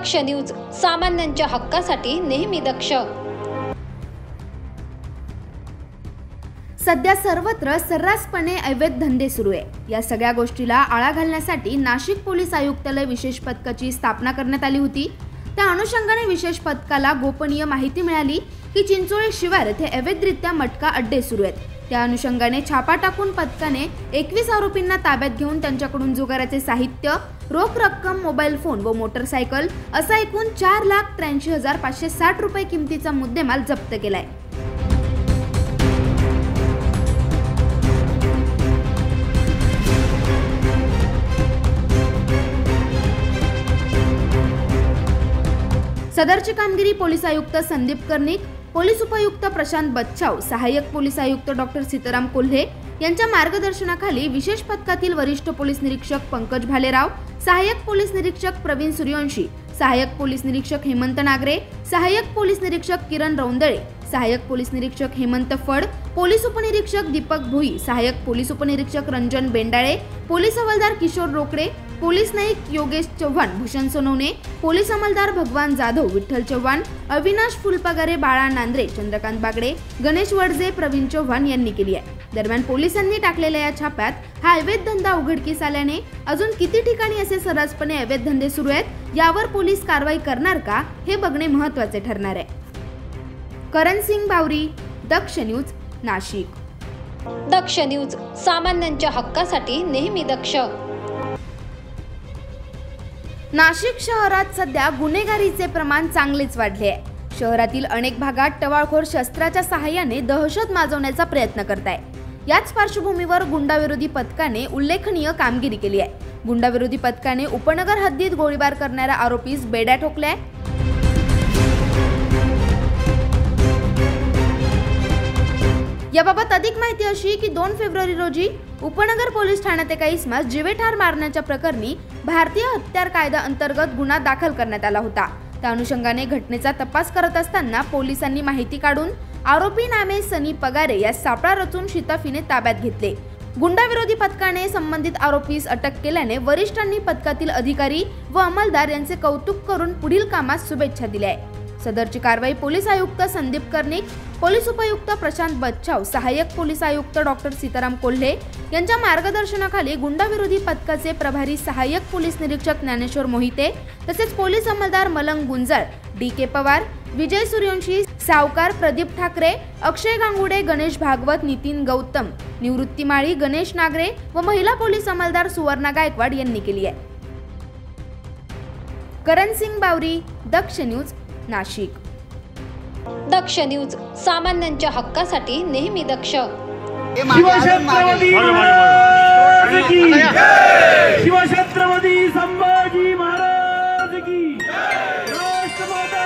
दक्ष news, सामान्यांच्या हक्कासाठी नेहमी दक्ष। सध्या सर्वत्र सर्रासपणे अवैध धंदे सुरू आहे। या सगळ्या गोष्टीला आळा घालण्यासाठी नाशिक पोलीस आयुक्तालय विशेष पथकाची स्थापना करण्यात आली होती। त्या अनुषंगाने विशेष पथकाला गोपनीय माहिती मिळाली की चिंचोळी शिवार येथे अवैधरित्या मटका अड्डे सुरू आहेत। त्या अनुषंगाने छापा टाकून पथकाने 21 आरोपींना ताब्यात घेऊन त्यांच्याकडून जुगाराचे साहित्य, रोख रक्कम, मोबाईल फोन व मोटरसायकल असा एकूण 4,83,560 रुपये किमतीचा मुद्देमाल जप्त केलाय। सदरची कामगिरी पोलीस आयुक्त संदीप कर्णिक, पोलीस उपायुक्त प्रशांत बच्छाव, सहाय्यक पोलीस आयुक्त डॉक्टर सीताराम कोल्हे यांच्या मार्गदर्शनाखाली विशेष पथकातील वरिष्ठ पोलीस निरीक्षक पंकज भालेराव, सहाय्यक पोलीस निरीक्षक प्रवीण सूर्यवंशी, सहाय्यक पोलीस निरीक्षक हेमंत नागरे, सहाय्यक पोलीस निरीक्षक किरण रौंदळे, सहाय्यक पोलीस निरीक्षक हेमंत फड, पोलीस उपनिरीक्षक दीपक भोई, सहाय्यक पोलीस उपनिरीक्षक रंजन बेंडाळे, पोलीस हवालदार किशोर रोकडे, पोलीस नाईक योगेश चव्हाण, भूषण सोनवणे, पोलीस अंमलदार भगवान जाधव, विठ्ठल चव्हाण, अविनाश फुलपगारे, बाळा नांद्रे, चंद्रकांत बागडे, गणेश वडजे, प्रवीण चव्हाण यांनी केली आहे। दरम्यान पोलिसांनी टाकलेल्या या छाप्यात हा अवैध धंदा उघडकीस आल्याने अजून किती ठिकाणी असे सर्रासपणे अवैध धंदे सुरू आहेत यावर पोलीस कारवाई करणार का हे बघणे महत्त्वाचे ठरणार आहे। करण सिंग बावरी, दक्ष न्यूज, नाशिक। दक्ष न्यूज, सामान्यांच्या हक्कासाठी नेहमी दक्ष। नाशिक शहरात सध्या गुन्हेगारीचे प्रमाण चांगलेच वाढले आहे। शहरातील अनेक भागात टवाळखोर शस्त्राच्या सहाय्याने दहशत माजवण्याचा प्रयत्न करत आहे। याच पार्श्वभूमीवर गुंडाविरोधी पथकाने उल्लेखनीय कामगिरी केली आहे। गुंडाविरोधी पथकाने उपनगर हद्दीत गोळीबार करणाऱ्या आरोपीस बेड्या ठोकल्या। याबाबत अधिक माहिती अशी की 2 फेब्रुवारी रोजी उपनगर पोलीस ठाण्यात एका इसमास जीवेठार मारण्याच्या प्रकरणी भारतीय हत्यार कायदा अंतर्गत गुन्हा दाखल करण्यात आला होता। त्या अनुषंगाने घटनेचा तपास करत असताना पोलिसांनी माहिती काढून आरोपी नामे सनी पगारे या सापळा रचून शिताफीने ताब्यात घेतले। गुंडाविरोधी पथकाने संबंधित आरोपीस अटक केल्याने वरिष्ठांनी पथकातील अधिकारी व अंमलदार यांचे कौतुक करून पुढील कामास शुभेच्छा दिल्या आहेत। सदरची कारवाई पोलीस आयुक्त संदीप कर्णिक, पोलीस उपायुक्त प्रशांत बच्छाव, सहाय्यक पोलीस आयुक्त डॉक्टर सीताराम कोल्हे यांच्या मार्गदर्शनाखाली गुंडाविरोधी पथकाचे प्रभारी सहाय्यक पोलीस निरीक्षक ज्ञानेश्वर मोहिते तसेच पोलीस अंमलदार मलंग गुंजाळ, डी.के. पवार, विजय सूर्यवंशी, सावकार प्रदीप ठाकरे, अक्षय गांगुडे, गणेश भागवत, नितीन गौतम, निवृत्ती माळी, गणेश नागरे व महिला पोलीस अंमलदार सुवर्णा गायकवाड यांनी केली आहे। करण सिंग बावरी, दक्ष न्यूज, नाशिक। दक्ष न्यूज, सामान्यांच्या हक्कासाठी नेहमी दक्ष। शिवछत्रपती संभाजी महाराज की राष्ट्रमाता।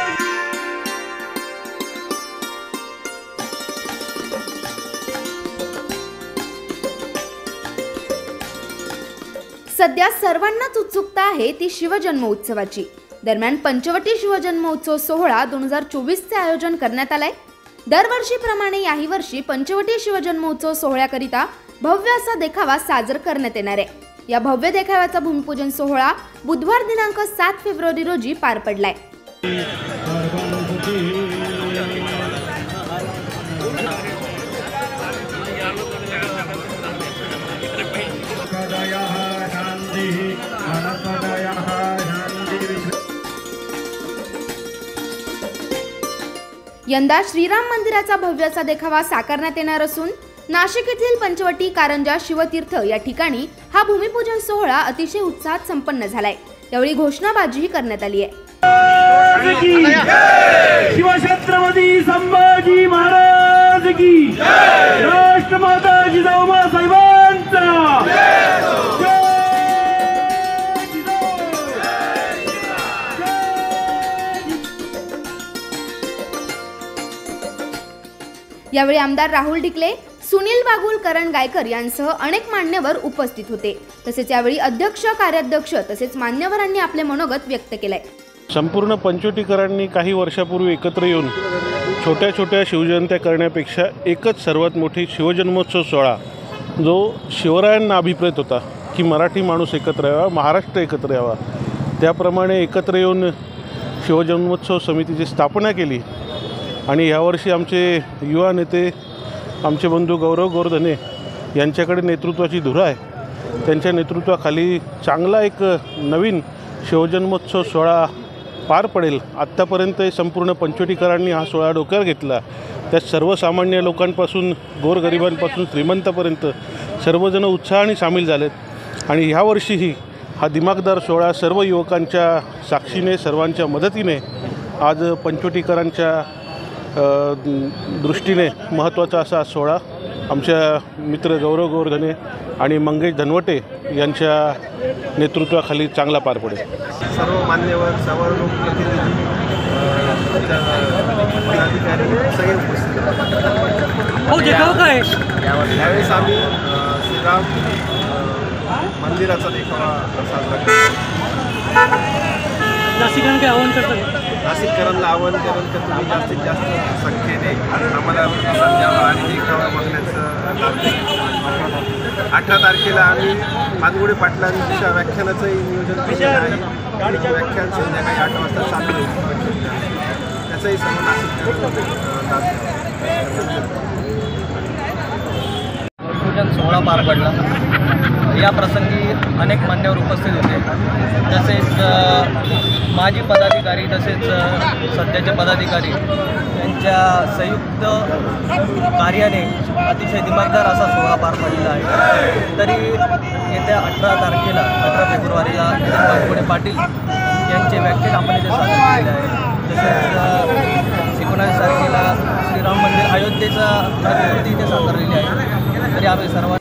सध्या सर्वांनाच उत्सुकता आहे ती शिवजन्म उत्सवाची। दरम्यान पंचवटी शिवजन्मोत्सव सोहळा 2024चे आयोजन करण्यात आलाय। दरवर्षीप्रमाणे याही वर्षी पंचवटी शिवजन्मोत्सव सोहळ्याकरिता भव्य असा देखावा साजरा करण्यात येणार आहे। या भव्य देखाव्याचा भूमिपूजन सोहळा बुधवार दिनांक 7 फेब्रुवारी रोजी पार पडलाय। यंदा श्रीराम मंदिराचा भव्य असा देखावा साकारण्यात येणार असून नाशिक येथील पंचवटी कारंजा शिवतीर्थ या ठिकाणी हा भूमिपूजन सोहळा अतिशय उत्साहात संपन्न झालाय। यावेळी घोषणाबाजीही करण्यात आली आहे। शिवछत्रपती संभाजी महाराज की राष्ट्रमाता जिजाऊ साहेबांचा। यावेळी आमदार राहुल ढिकले, सुनील बागुल, करण गायकर यांसह अनेक मान्यवर उपस्थित होते। तसेच यावेळी अध्यक्ष, कार्याध्यक्ष तसेच मान्यवरांनी आपले मनोगत व्यक्त केले। संपूर्ण पंचवटीकरांनी काही वर्षापूर्वी एकत्र येऊन छोट्या छोट्या शिवजयंत्या करण्यापेक्षा एकच सर्वात मोठी शिवजन्मोत्सव सोहळा जो शिवरायांना अभिप्रेत होता की मराठी माणूस एकत्र यावा, महाराष्ट्र एकत्र यावा, त्याप्रमाणे एकत्र येऊन शिवजन्मोत्सव समितीची स्थापना केली आणि यावर्षी आमचे युवा नेते आमचे बंधू गौरव गोवर्धने यांच्याकडे नेतृत्वाची धुरा आहे। त्यांच्या नेतृत्वाखाली चांगला एक नवीन शिवजन्मोत्सव सोहळा पार पडेल। आत्तापर्यंत संपूर्ण पंचवटीकरांनी हा सोहळा डोक्यावर घेतला। त्यात सर्वसामान्य लोकांपासून गोरगरिबांपासून श्रीमंतापर्यंत सर्वजण उत्साहाने सामील झालेत आणि ह्यावर्षीही हा दिमागदार सोहळा सर्व युवकांच्या साक्षीने सर्वांच्या मदतीने आज पंचवटीकरांच्या दृष्टीने महत्त्वाचा असा सोहळा आमच्या मित्र गौरव गोवर्धने आणि मंगेश धनवटे यांच्या नेतृत्वाखाली चांगला पार पडेल। सर्व मान्यवर सर्व लोकप्रतिनिधी पदाधिकारी सगळे उपस्थित यावेळेस आम्ही श्रीराम मंदिराचा देखावा साजरा करतो। नाशिककरांना आवाहन करून तर तुम्ही जास्तीत जास्त संख्येने आम्हाला प्रतिसाद द्यावा आणि देखावा बघण्याचं लाभ द्यावा। 18 तारखेला आम्ही पानगुडे पाटलांच्या व्याख्यानाचंही नियोजन केलेलं आहे। व्याख्यान संध्याकाळी 8 वाजता चालू होईल, त्याचंही सर्व पूजन सोहळा पार पडला। या प्रसंगी अनेक मान्यवर उपस्थित होते, तसेच माजी पदाधिकारी तसेच सध्याचे पदाधिकारी यांच्या संयुक्त कार्याने अतिशय दिमागदार असा सोहळा पार पडलेला आहे। तरी येत्या 18 तारखेला 18 फेब्रुवारीला पानगुडे पाटील यांचे व्याख्यान आपण इथे सादर केलेले आहे। तसेच 19 तारखेला श्रीराम मंदिर अयोध्येचा प्रतिकृती इथे साकारलेली आहे। तरी आम्ही सर्व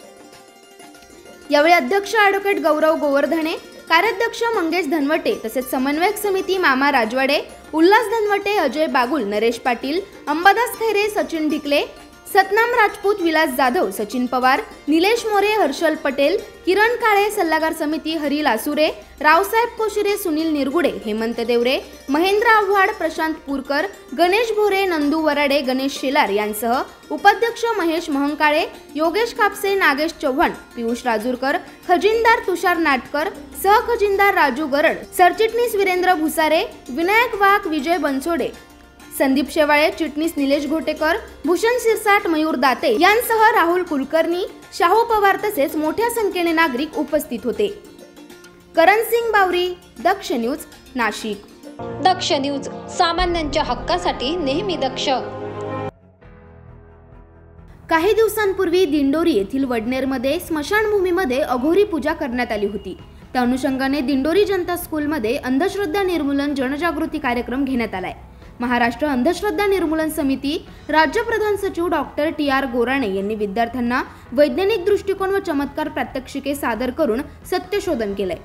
यावेळी अध्यक्ष ॲडव्होकेट गौरव गोवर्धने, कार्याध्यक्ष मंगेश धनवटे तसेच समन्वयक समिती मामा राजवाडे, उल्हास धनवटे, अजय बागुल, नरेश पाटील, अंबादास खैरे, सचिन ढिकले, सतनाम राजपूत, विलास जाधव, सचिन पवार, निलेश मोरे, हर्षल पटेल, किरण काळे, सल्लागार समिती हरी लासुरे, रावसाहेब कोशिरे, सुनील निरगुडे, हेमंत देवरे, महेंद्र आव्हाड, प्रशांत पूरकर, गणेश भोरे, नंदू वराडे, गणेश शेलार यांसह उपाध्यक्ष महेश महंकाळे, योगेश कापसे, नागेश चव्हाण, पियुष राजूरकर, खजिनदार तुषार नाटकर, सहखजिनदार राजू गरड, सरचिटणीस वीरेंद्र भुसारे, विनायक वाघ, विजय बनसोडे, संदीप शेवाळे, चिटणीस निलेश घोटेकर, भूषण सिरसाट, मयूर दाते यांसह राहुल कुलकर्णी, शाहू पवार तसेच मोठ्या संख्येने नागरिक उपस्थित होते। करण सिंग बावरी, दक्ष न्यूज, नाशिक। दक्ष न्यूज, सामान्यांच्या हक्कासाठी नेहमी दक्ष। काही दिवसांपूर्वी दिंडोरी येथील वडनेरमध्ये स्मशानभूमीमध्ये अघोरी पूजा करण्यात आली होती। त्या अनुषंगाने दिंडोरी जनता स्कूलमध्ये अंधश्रद्धा निर्मूलन जनजागृती कार्यक्रम घेण्यात आलाय। महाराष्ट्र अंधश्रद्धा निर्मूलन समिती राज्य प्रधान सचिव डॉक्टर TR गोराणे यांनी विद्यार्थ्यांना वैज्ञानिक दृष्टिकोन व चमत्कार प्रात्यक्षिके सादर करून सत्यशोधन केलंय।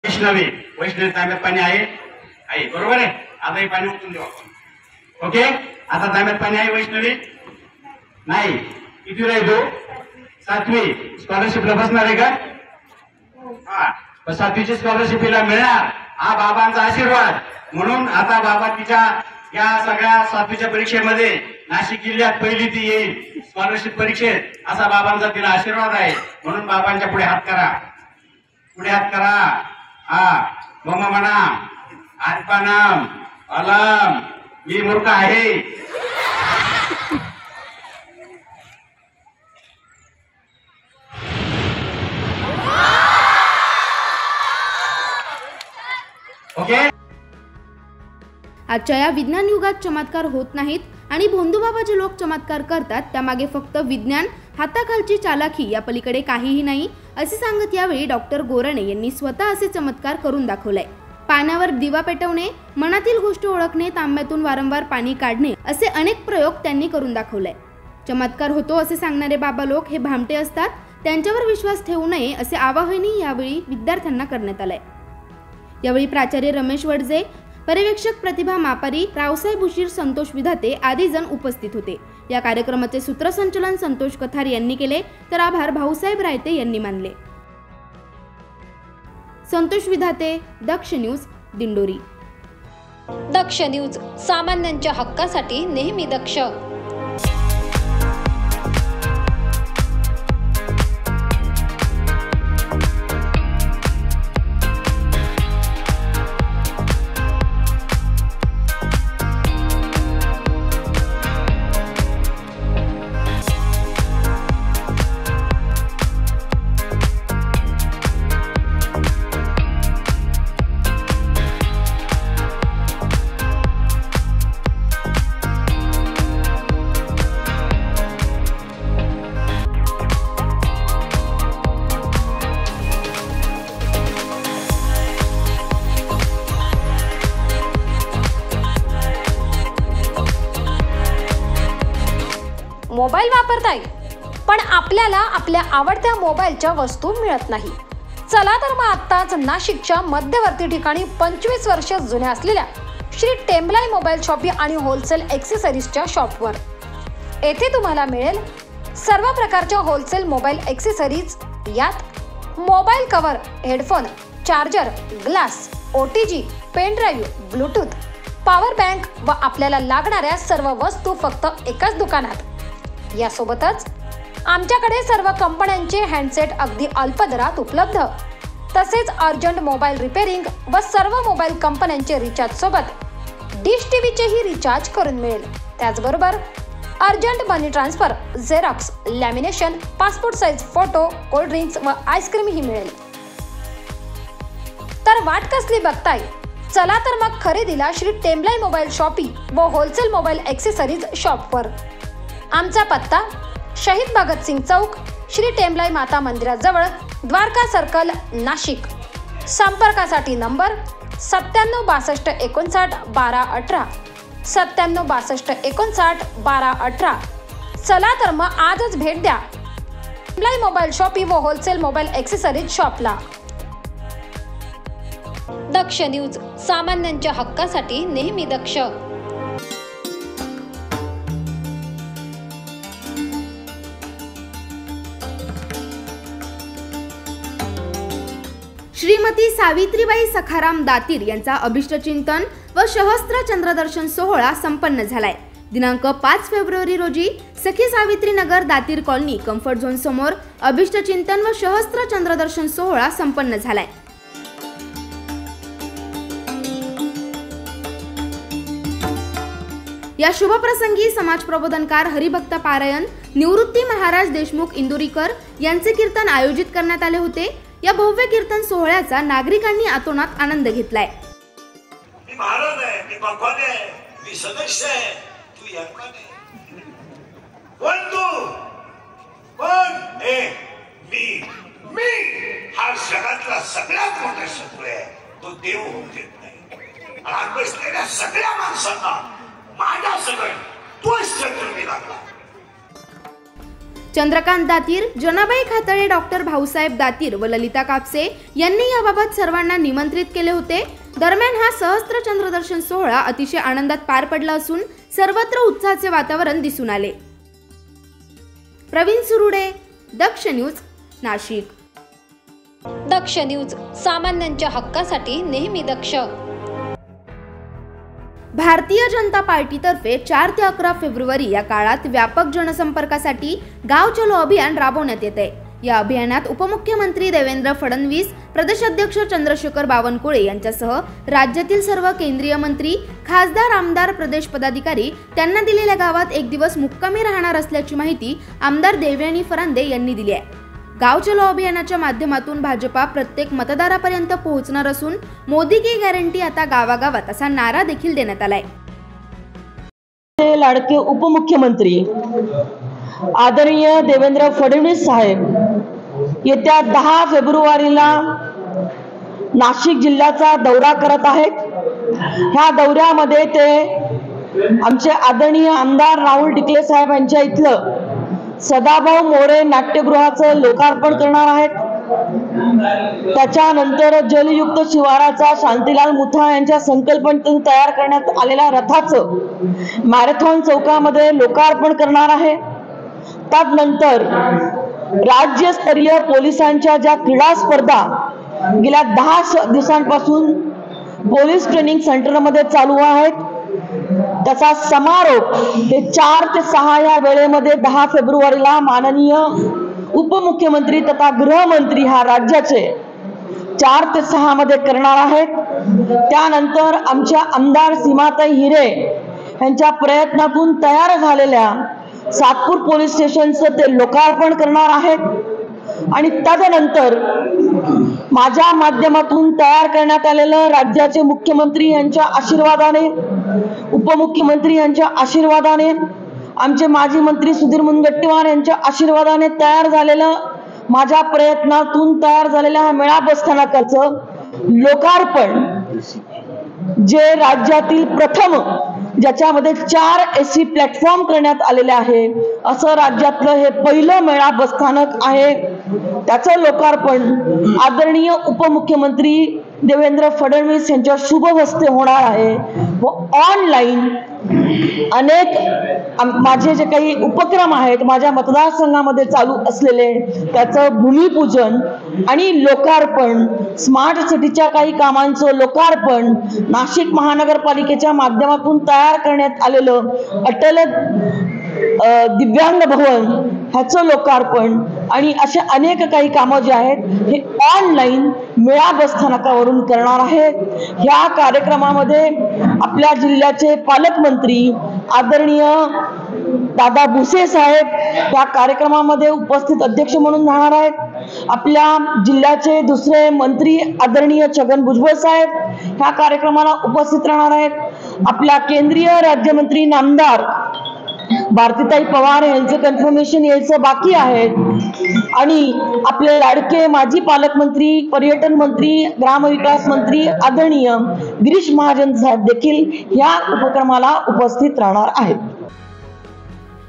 वैष्णवी तांब्यात पाणी आहे बरोबर आहे। आता हे पाणी उचलून देऊ आपण। ओके, आता तांब्यात पाणी आहे वैष्णवी नाही। किती राहिलो? 7वी स्कॉलरशिपला बसणार आहे का? हा, 7वीची स्कॉलरशिपला मिळणार, हा बाबांचा आशीर्वाद। म्हणून आता बाबा तिच्या या सगळ्या 7वीच्या परीक्षेमध्ये नाशिक जिल्ह्यात पहिली ती येईल स्कॉलरशिप परीक्षेत, असा बाबांचा तिला आशीर्वाद आहे। म्हणून बाबांच्या पुढे हात करा, पुढे हात करा। हा, मम म्हणा, आत्मानाम अलम, मी मूर्ख आहे। ओके, आजच्या या विज्ञान युगात चमत्कार होत नाहीत आणि भोंदूबाबा जे लोक चमत्कार करतात त्यामागे फक्त विज्ञान, हाताखालची चालाखी या पलीकडे काहीही नाही असे सांगत यावेळी डॉक्टर गोराणे यांनी स्वतः असे चमत्कार करून दाखवलाय। पाण्यावर दिवा पेटवणे, मनातील गोष्ट ओळखणे, तांब्यातून वारंवार पाणी काढणे असे अनेक प्रयोग त्यांनी करून दाखवलाय। चमत्कार होतो असे सांगणारे बाबा लोक हे भामटे असतात, त्यांच्यावर विश्वास ठेवू नये असे आवाहनही यावेळी विद्यार्थ्यांना करण्यात आलंय। यावेळी प्राचार्य रमेश वडजे, पर्यवेक्षक प्रतिभा मापारी, रावसाहेब उशीर, संतोष विधाते आदी जण उपस्थित होते। या कार्यक्रमाचे सूत्रसंचालन संतोष कथार यांनी केले तर आभार भाऊसाहेब रायते यांनी मानले। संतोष विधाते, दक्ष न्यूज, दिंडोरी। दक्ष न्यूज, सामान्यांच्या हक्कासाठी नेहमी दक्ष। वापरताय, पण आपल्याला आपल्या आवडत्या मोबाईलच्या वस्तू मिळत नाही. चला तर मग आत्ताच नाशिकच्या मध्यवर्ती ठिकाणी 25 वर्ष जुन्या असलेल्या श्री टेम्बलाई मोबाईल शॉपी आणि होलसेल एक्सेसरीजच्या शॉपवर. येथे तुम्हाला मिळेल सर्व प्रकारच्या होलसेल मोबाईल एक्सेसरीज. यात mobile cover, headphone, charger, glass, OTG, pen drive, Bluetooth, power bank व आपल्याला लागणाऱ्या सर्व वस्तू फक्त एकाच दुकानात. यासोबतच आमच्याकडे सर्व कंपन्यांचे हँडसेट अगदी अल्प दरात उपलब्ध. तसेच अर्जंट मोबाईल रिपेअरिंग व सर्व मोबाईल कंपन्यांचे रिचार्ज सोबत डिश टीव्हीचेही रिचार्ज करून मिळेल. त्याचबरोबर urgent money transfer, xerox, lamination, passport size photo, cold drinks व आईस्क्रीम ही मिळेल. तर वाट कसली बघताय? चला तर मग खरेदीला श्री टेम्बलाई मोबाईल शॉपी व होलसेल मोबाईल एक्सेसरीज शॉपवर. आमचा पत्ता शहीद भगतसिंग चौक, श्री टेम्बलाई माता मंदिराजवळ, द्वारका सर्कल, नाशिक. संपर्कासाठी नंबर 97 62 59 12 18, 97 62 59 12 18. चला तर मग आजच भेट द्या टेम्बलाई मोबाईल शॉपी व होलसेल मोबाईल एक्सेसरीज शॉपला. दक्ष न्यूज, सामान्यांच्या हक्कासाठी नेहमी दक्ष. श्रीमती सावित्रीबाई सखाराम दातीर यांचा अभिष्टचिंतन व सहस्त्र चंद्रदर्शन सोहळा संपन्न झालाय. दिनांक 5 फेब्रुवारी रोजी सखी सावित्री नगर दातीर कॉलनी कम्फर्ट झोन समोर अभिष्टचिंतन व सहस्त्र चंद्रदर्शन सोहळा संपन्न झालाय. या शुभप्रसंगी समाज प्रबोधनकार हरिभक्त पारायण निवृत्ती महाराज देशमुख इंदुरीकर यांचे कीर्तन आयोजित करण्यात आले होते. या भव्य कीर्तन सोहळ्याचा नागरिकांनी आतोनात आनंद घेतलाय. मी महाराज आहे, मी भगवान आहे, मी सदस्य आहे, तू यजमान आहे. कोण तू? कोण? मी हा जगातला सगळ्यात मोठा शत्रू आहे. तो देव होऊ देत नाही. आणि बसलेल्या सगळ्या माणसांना माझ्या सगळं तोच शत्रू मी लागला. चंद्रकांत दातीर, जनाबाई खातळे, डॉक्टर भाऊसाहेब दातीर व ललिता कापसे यांनी याबाबत सर्वांना निमंत्रित केले होते. दरम्यान हा सहस्त्र चंद्रदर्शन सोहळा अतिशय आनंदात पार पडला असून सर्वत्र उत्साहाचे वातावरण दिसून आले. प्रवीण सुरुडे, दक्ष न्यूज, नाशिक. दक्ष न्यूज, सामान्यांच्या हक्कासाठी नेहमी दक्ष. भारतीय जनता पार्टीतर्फे 4 ते 11 फेब्रुवारी या काळात व्यापक जनसंपर्कासाठी गाव चलो अभियान राबवण्यात येत आहे. या अभियानात उपमुख्यमंत्री देवेंद्र फडणवीस, प्रदेशाध्यक्ष चंद्रशेखर बावनकुळे यांच्यासह राज्यातील सर्व केंद्रीय मंत्री, खासदार, आमदार, प्रदेश पदाधिकारी त्यांना दिलेल्या गावात एक दिवस मुक्कामी राहणार असल्याची माहिती आमदार देवयानी फरांदे यांनी दिली आहे. गाव चलो अभियानाच्या माध्यमातून भाजपा प्रत्येक मतदारापर्यंत पोहोचणार असून मोदी की गॅरंटी आता गावागावात असा नारा देखील देण्यात आलाय. लाडके उपमुख्यमंत्री आदरणीय देवेंद्र फडणवीस साहेब येत्या 10 फेब्रुवारीला नाशिक जिल्ह्याचा दौरा करत आहेत. ह्या दौऱ्यामध्ये ते आमचे आदरणीय आमदार राहुल ढिकले साहेब यांच्या इथलं सदाभाऊ मोरे नाट्यगृहाचं लोकार्पण करणार आहेत. त्याच्यानंतर जलयुक्त शिवाराचा शांतीलाल मुथा यांच्या संकल्पनेतून तयार करण्यात आलेल्या रथाचं मॅरेथॉन चौकामध्ये लोकार्पण करणार आहे. त्यानंतर राज्यस्तरीय पोलिसांच्या ज्या क्रीडा स्पर्धा गेल्या 10 दिवसांपासून पोलीस ट्रेनिंग सेंटरमध्ये चालू आहेत, त्याचा समारोप ते 4 ते 6 या वेळेमध्ये 10 फेब्रुवारीला माननीय उपमुख्यमंत्री तथा गृहमंत्री ह्या राज्याचे 4 ते 6 मध्ये करणार आहेत. त्यानंतर आमच्या आमदार सीमाताई हिरे यांच्या प्रयत्नातून तयार झालेल्या सातपूर पोलीस स्टेशनचं ते लोकार्पण करणार आहेत. आणि तदनंतर माझ्या माध्यमातून तयार करण्यात आलेलं राज्याचे मुख्यमंत्री यांच्या आशीर्वादाने, उपमुख्यमंत्री यांच्या आशीर्वादाने, आमचे माजी मंत्री सुधीर मुनगंटीवार यांच्या आशीर्वादाने तयार झालेलं, माझ्या प्रयत्नातून तयार झालेल्या हा मेळा बसस्थानकाचं लोकार्पण जे राज्यातील प्रथम ज्याच्यामध्ये 4 AC प्लॅटफॉर्म करण्यात आलेले आहे, असं राज्यातलं हे पहिलं मेळा बसस्थानक आहे. त्याचं लोकार्पण आदरणीय उपमुख्यमंत्री देवेंद्र फडणवीस यांच्या शुभ हस्ते होणार आहे व ऑनलाईन अनेक माझे जे काही उपक्रम आहेत माझ्या मतदारसंघामध्ये चालू असलेले त्याचं भूमिपूजन आणि लोकार्पण, स्मार्ट सिटीच्या काही कामांचं लोकार्पण, नाशिक महानगरपालिकेच्या माध्यमातून तयार करण्यात आलेलं अटल दिव्यांग भवन ह्याचं लोकार्पण आणि अशा अनेक काही कामं जे आहेत हे ऑनलाईन मेळा बसस्थानकावरून करणार आहेत. ह्या कार्यक्रमामध्ये आपल्या जिल्ह्याचे पालकमंत्री आदरणीय दादा भुसे साहेब या कार्यक्रमामध्ये उपस्थित अध्यक्ष म्हणून राहणार आहेत. आपल्या जिल्ह्याचे दुसरे मंत्री आदरणीय छगन भुजबळ साहेब ह्या कार्यक्रमाला उपस्थित राहणार आहेत. आपल्या केंद्रीय राज्यमंत्री नामदार भारतीताई पवार यांचं कन्फर्मेशन यायचं बाकी आहे आणि आपले लाडके माजी पालकमंत्री, पर्यटन मंत्री, ग्रामविकास मंत्री आदरणीय गिरीश महाजन साहेब देखील या उपक्रमाला उपस्थित राहणार आहेत.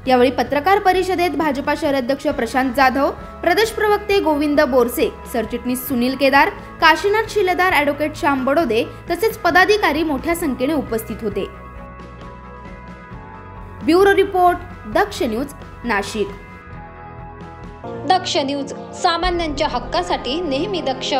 यावेळी पत्रकार परिषदेत भाजपा शहराध्यक्ष प्रशांत जाधव, प्रदेश प्रवक्ते गोविंद बोरसे, सरचिटणीस सुनील केदार, काशीनाथ शिलेदार, ॲडव्होकेट श्याम बडोदे तसेच पदाधिकारी मोठ्या संख्येने उपस्थित होते. ब्युरो रिपोर्ट, दक्ष न्यूज, नाशिक. दक्ष न्यूज, सामान्यांच्या हक्कासाठी नेहमी दक्ष.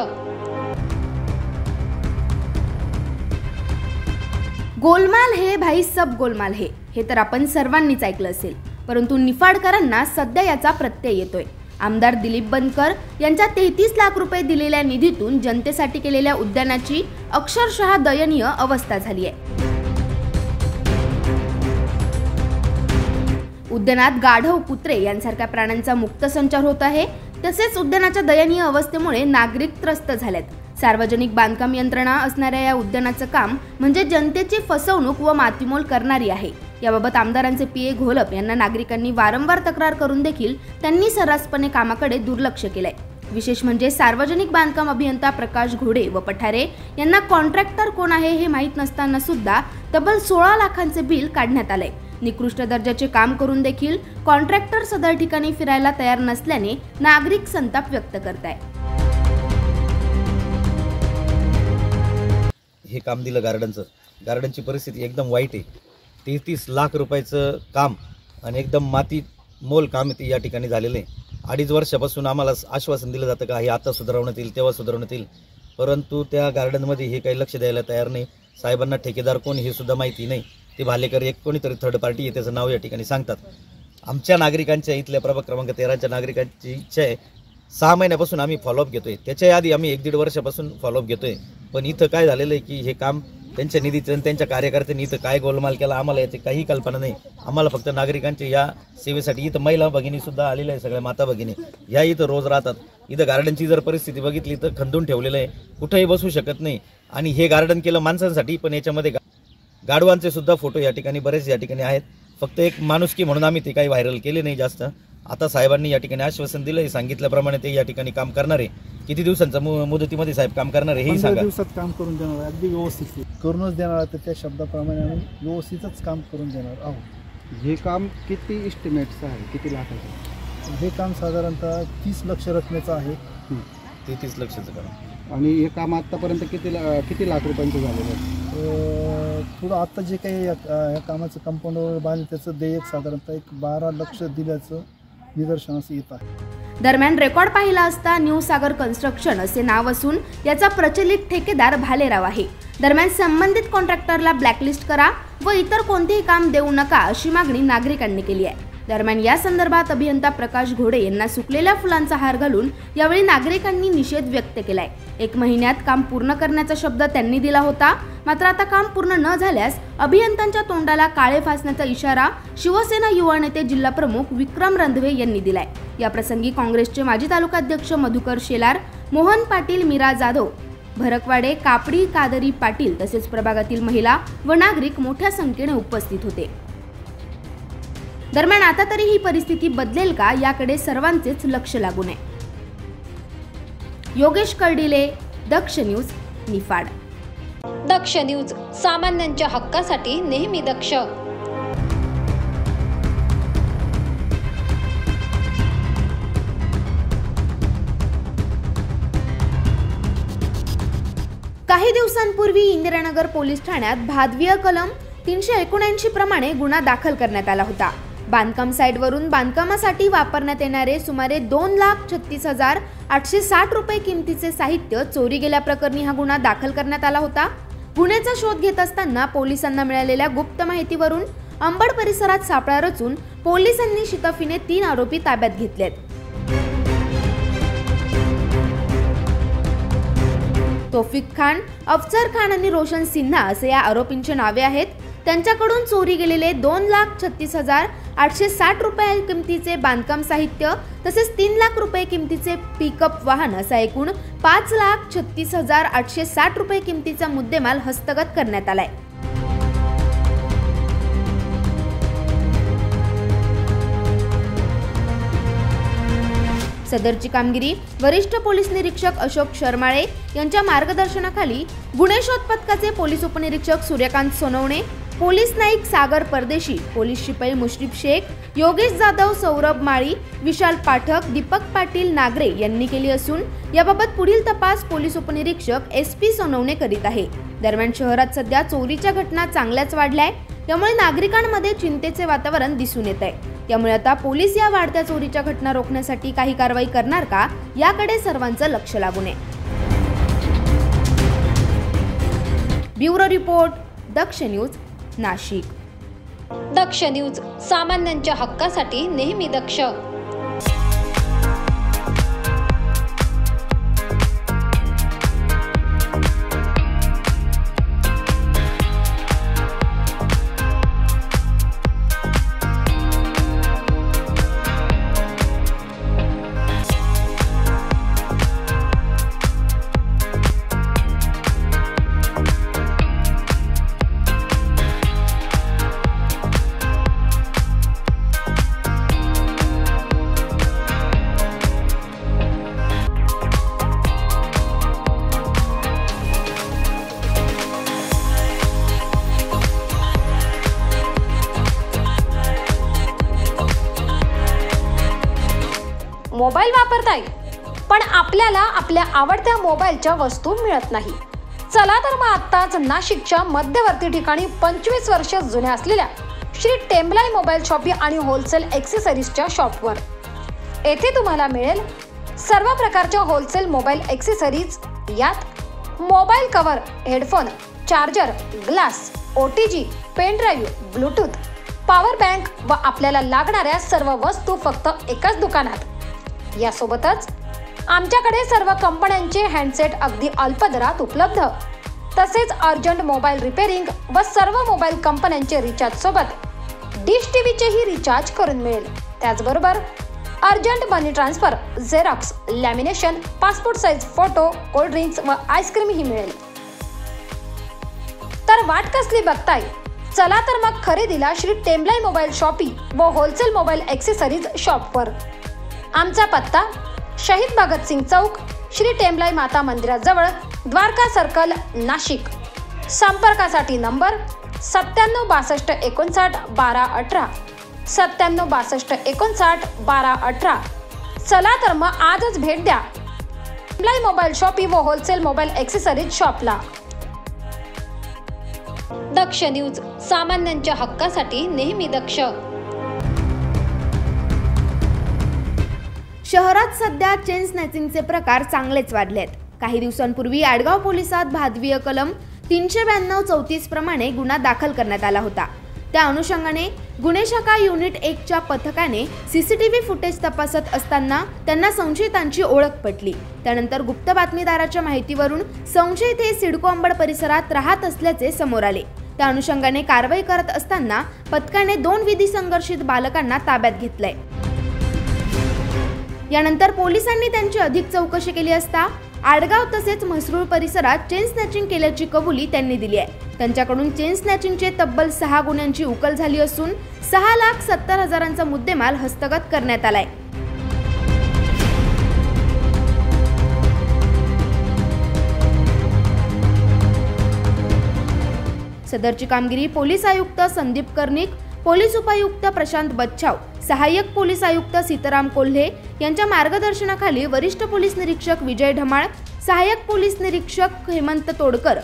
गोलमाल है भाई, सब गोलमाल है, हे तर आपण सर्वांनीच ऐकलं असेल. परंतु निफाडकरांना सध्या याचा प्रत्यय येतोय. आमदार दिलीप बनकर यांच्या 33 लाख रुपये दिलेल्या निधीतून जनतेसाठी केलेल्या उद्यानाची अक्षरशः दयनीय अवस्था झाली आहे. उद्यानात गाढव, कुत्रे यांसारख्या प्राण्यांचा मुक्त संचार होत आहे. तसेच उद्यानाच्या दयनीय अवस्थेमुळे नागरिक त्रस्त झालेत. सार्वजनिक बांधकाम यंत्रणा असणाऱ्या या उद्यानाचं काम म्हणजे जनतेची फसवणूक व मातीमोल करणारी आहे. याबाबत आमदारांचे PA घोलप यांना नागरिकांनी वारंवार तक्रार करून देखील त्यांनी सर्रासपणे कामाकडे दुर्लक्ष केलंय. विशेष म्हणजे सार्वजनिक बांधकाम अभियंता प्रकाश घोडे व पठारे यांना कॉन्ट्रॅक्टर कोण आहे हे माहीत नसताना सुद्धा तब्बल 16 लाखांचे बिल काढण्यात आलंय. निकृष्ट दर्जाचे काम करून देखील कॉन्ट्रॅक्टर सदर ठिकाणी फिरायला तयार नसल्याने नागरिक संताप व्यक्त करताय. हे काम दिलं गार्डनची परिस्थिती एकदम वाईट आहे. 33 लाख रुपयाचं काम आणि एकदम माती मोल काम या ठिकाणी झालेलं आहे. 2.5 वर्षापासून आम्हाला आश्वासन दिलं जातं का हे आता सुधारवण्यात येईल, तेव्हा सुधारवण्यात येईल, परंतु त्या गार्डनमध्ये हे काही लक्ष द्यायला तयार नाही. साहेबांना ठेकेदार कोण हे सुद्धा माहिती नाही. ते भालेकर एक कोणीतरी थर्ड पार्टी आहे त्याचं नाव या ठिकाणी सांगतात. आमच्या नागरिकांच्या इथल्या प्रभाग क्रमांक 13च्या नागरिकांची इच्छा आहे. 6 महिन्यापासून आम्ही फॉलोअप घेतोय. त्याच्या आधी आम्ही 1-1.5 वर्षापासून फॉलोअप घेतोय. पण इथं काय झालेलं आहे की हे काम त्यांच्या निधीचं त्यांच्या कार्यकर्त्यांनी इथं काय गोलमाल केला आम्हाला याची काही कल्पना नाही. आम्हाला फक्त नागरिकांच्या या सेवेसाठी इथं महिला भगिनीसुद्धा आलेल्या आहे, सगळ्या माता भगिनी ह्या इथं रोज राहतात. इथं गार्डनची जर परिस्थिती बघितली तर खंदून ठेवलेलं आहे, कुठेही बसू शकत नाही. आणि हे गार्डन केलं माणसांसाठी, पण याच्यामध्ये गाढवांचे सुद्धा फोटो या ठिकाणी बरेच या ठिकाणी आहेत. फक्त एक माणुसकी म्हणून आम्ही ते काही व्हायरल केले नाही जास्त. आता साहेबांनी या ठिकाणी आश्वासन दिलं आहे, सांगितल्याप्रमाणे ते या ठिकाणी काम करणार आहे. किती दिवसांच्या मुदतीमध्ये साहेब काम करणार आहे हे सांगा. 15 दिवसात काम करून देणार, अगदी व्यवस्थित करूनच देणार. तर त्या शब्दाप्रमाणे आम्ही व्यवस्थितच काम करून देणार आहोत. हे काम किती इस्टिमेट्स आहे, किती लाखाचं? हे काम साधारणतः 30 लक्ष रकमेचं आहे. 33 लक्षाचं काम. आणि हे काम आत्तापर्यंत किती लाख रुपयांचं झालेलं आहे? थोडं आता जे काही या कामाचं कंपाऊंड बांधलं त्याचं देयक साधारणतः 12 लक्ष दिल्याचं निदर्शनास येत आहे. दरम्यान रेकॉर्ड पाहिला असता न्यू सागर कन्स्ट्रक्शन असे नाव असून याचा प्रचलित ठेकेदार भालेराव आहे. दरम्यान संबंधित कॉन्ट्रॅक्टरला ब्लॅकलिस्ट करा व इतर कोणतेही काम देऊ नका अशी मागणी नागरिकांनी केली आहे. दरम्यान या संदर्भात अभियंता प्रकाश घोडे यांना सुकलेल्या फुलांचा हार घालून यावेळी नागरिकांनी निषेध व्यक्त केलाय. 1 महिन्यात काम पूर्ण करण्याचा शब्द त्यांनी दिला होता, मात्र आता काम पूर्ण न झाल्यास अभियंत्यांच्या तोंडाला काळे फासण्याचा इशारा शिवसेना युवा नेते जिल्हा प्रमुख विक्रम रंधवे यांनी दिलाय. या प्रसंगी काँग्रेसचे माजी तालुकाध्यक्ष मधुकर शेलार, मोहन पाटील, मीरा जाधव, भरकवाडे, कापडी, कादरी पाटील तसेच प्रभागातील महिला व नागरिक मोठ्या संख्येने उपस्थित होते. दरम्यान आता तरी ही परिस्थिती बदलेल का याकडे सर्वांचेच लक्ष लागून आहे. योगेश कर्डिले, दक्ष न्यूज, निफाड. दक्ष न्यूज, सामान्यांच्या हक्कासाठी नेहमी दक्ष. काही दिवसांपूर्वी इंदिरानगर पोलीस ठाण्यात भादवीय कलम 379 प्रमाणे गुन्हा दाखल करण्यात आला होता. बांधकाम साईटवरून बांधकामासाठी वापरण्यात येणारे सुमारे 2,36,860 रुपये किमतीचे साहित्य चोरी गेल्याप्रकरणी हा गुन्हा दाखल करण्यात आला होता. गुन्ह्याचा शोध घेत असताना पोलिसांना मिळालेल्या गुप्त माहितीवरून अंबड परिसरात सापळा रचून पोलिसांनी शितफीने 3 आरोपी ताब्यात घेतलेत. तौफिक खान, अफजर खान आणि रोशन सिन्हा असे या आरोपींची नावे आहेत. त्यांच्याकडून चोरी गेलेले 2,36,860 रुपये किमतीचे बांधकाम साहित्य तसेच 3 लाख रुपये किमतीचे पिकअप वाहन असा एकूण 5,36,860 रुपये किमतीचा मुद्देमाल हस्तगत करण्यात आलाय. सदरची कामगिरी वरिष्ठ पोलीस निरीक्षक अशोक शर्माळे यांच्या मार्गदर्शनाखाली गुन्हे शोध पथकाचे पोलीस उपनिरीक्षक सूर्यकांत सोनवणे, पोलीस नाईक सागर परदेशी, पोलीस शिपाई मुश्रीफ शेख, योगेश जाधव, सौरभ माळी, विशाल पाठक, दीपक पाटील नागरे यांनी केली असून याबाबत पुढील तपास पोलीस उपनिरीक्षक SP सोनवणे करीत आहे. दरम्यान शहरात सध्या चोरीच्या घटना चांगल्याच वाढल्याय. त्यामुळे नागरिकांमध्ये चिंतेचे वातावरण दिसून येत आहे. त्यामुळे आता पोलीस या वाढत्या चोरीच्या घटना रोखण्यासाठी काही कारवाई करणार का याकडे सर्वांचं लक्ष लागून आहे. ब्युरो रिपोर्ट, दक्ष न्यूज, नाशिक. दक्ष न्यूज, सामान्यांच्या हक्कासाठी नेहमी दक्ष. मोबाईल वापरताय पण आपल्याला आपल्या आवडत्या मोबाईलच्या वस्तू मिळत नाही. चला तर मग आत्ताच नाशिकच्या मध्यवर्ती ठिकाणी 25 वर्ष जुन्या असलेल्या श्री टेम्बलाई मोबाईल शॉपी आणि होलसेल एक्सेसरीजच्या शॉपवर. येथे तुम्हाला मिळेल सर्व प्रकारच्या होलसेल मोबाईल एक्सेसरीज. यात mobile cover, headphone, charger, glass, OTG, pen drive, Bluetooth, power bank व आपल्याला लागणाऱ्या सर्व वस्तू फक्त एकाच दुकानात. यासोबतच आमच्याकडे सर्व कंपन्यांचे हँडसेट अगदी अल्प दरात उपलब्ध. तसेच अर्जंट मोबाईल रिपेअरिंग व सर्व मोबाईल कंपन्यांचे रिचार्ज सोबत डिश टीव्हीचेही रिचार्ज करून मिळेल. त्याचबरोबर urgent money transfer, xerox, lamination, passport size photo, cold drinks व आईस्क्रीम ही मिळेल. तर वाट कसली बघताय? चला तर मग खरेदीला श्री टेम्बलाई मोबाईल शॉपी व होलसेल मोबाईल एक्सेसरीज शॉपवर. आमचा पत्ता शहीद भगतसिंग चौक, श्री टेम्बलाई माता मंदिराजवळ, द्वारका सर्कल, नाशिक. संपर्कासाठी नंबर 9762591218, 9762591218. चला तर मग आजच भेट द्या टेम्बलाई मोबाईल शॉपी व होलसेल मोबाईल एक्सेसरीज शॉपला. दक्ष न्यूज, सामान्यांच्या हक्कासाठी नेहमी दक्ष. शहरात सध्या चेन स्नॅचिंगचे प्रकार चांगलेच वाढलेत. काही दिवसांपूर्वी आडगाव पोलिसात भादवीय कलम 392-34 प्रमाणे गुन्हा दाखल करण्यात आला होता. त्या अनुषंगाने गुन्हे शाखा युनिट 1च्या पथकाने CCTV फुटेज तपासत असताना त्यांना संशयितांची ओळख पटली. त्यानंतर गुप्त बातमीदाराच्या माहितीवरून संशयित हे सिडको अंबड परिसरात राहत असल्याचे समोर आले. त्या अनुषंगाने कारवाई करत असताना पथकाने 2 विधी संघर्षित बालकांना ताब्यात घेतलंय. यानंतर पोलिसांनी त्यांची अधिक चौकशी केली असता आडगाव तसेच म्हसरूळ परिसरात चेन स्नॅचिंग केल्याची कबुली त्यांनी दिली आहे. त्यांच्याकडून चेन स्नॅचिंगचे तब्बल 6 गुन्ह्यांची उकल झाली असून 6,70,000चा मुद्देमाल हस्तगत करण्यात आलाय. सदरची कामगिरी पोलीस आयुक्त संदीप कर्णिक, पोलीस उपायुक्त प्रशांत बच्छाव, सहाय्यक पोलीस आयुक्त सीताराम कोल्हे यांच्या मार्गदर्शनाखाली वरिष्ठ पोलीस निरीक्षक विजय ढमाळ, सहाय्यक पोलीस निरीक्षक हेमंत तोडकर,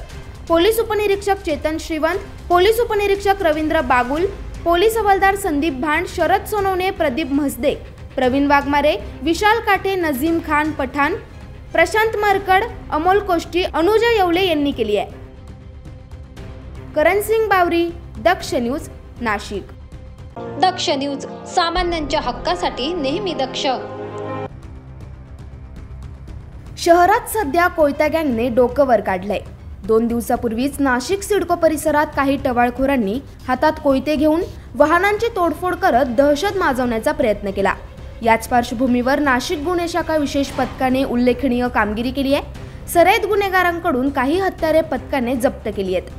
पोलीस उपनिरीक्षक चेतन श्रीवंत, पोलीस उपनिरीक्षक रवींद्र बागुल, पोलीस हवालदार संदीप भांड, शरद सोनवणे, प्रदीप म्हसदे, प्रवीण वाघमारे, विशाल काटे, नजीम खान पठाण, प्रशांत मरकड, अमोल कोष्टी, अनुजा येवले यांनी केली आहे. करणसिंग बावरी, दक्ष न्यूज, नाशिक. दक्ष न्यूज, सामान्यांच्या हक्कासाठी नेहमी दक्ष. शहरात सध्या कोयता गँगने डोकं वर काढलंय. 2 दिवसापूर्वीच नाशिक सिडको परिसरात काही टवाळखोरांनी हातात कोयते घेऊन वाहनांची तोडफोड करत दहशत माजवण्याचा प्रयत्न केला. याच पार्श्वभूमीवर नाशिक गुन्हे शाखा विशेष पथकाने उल्लेखनीय कामगिरी केली आहे. सराईत गुन्हेगारांकडून काही हत्यारे पथकाने जप्त केली आहेत.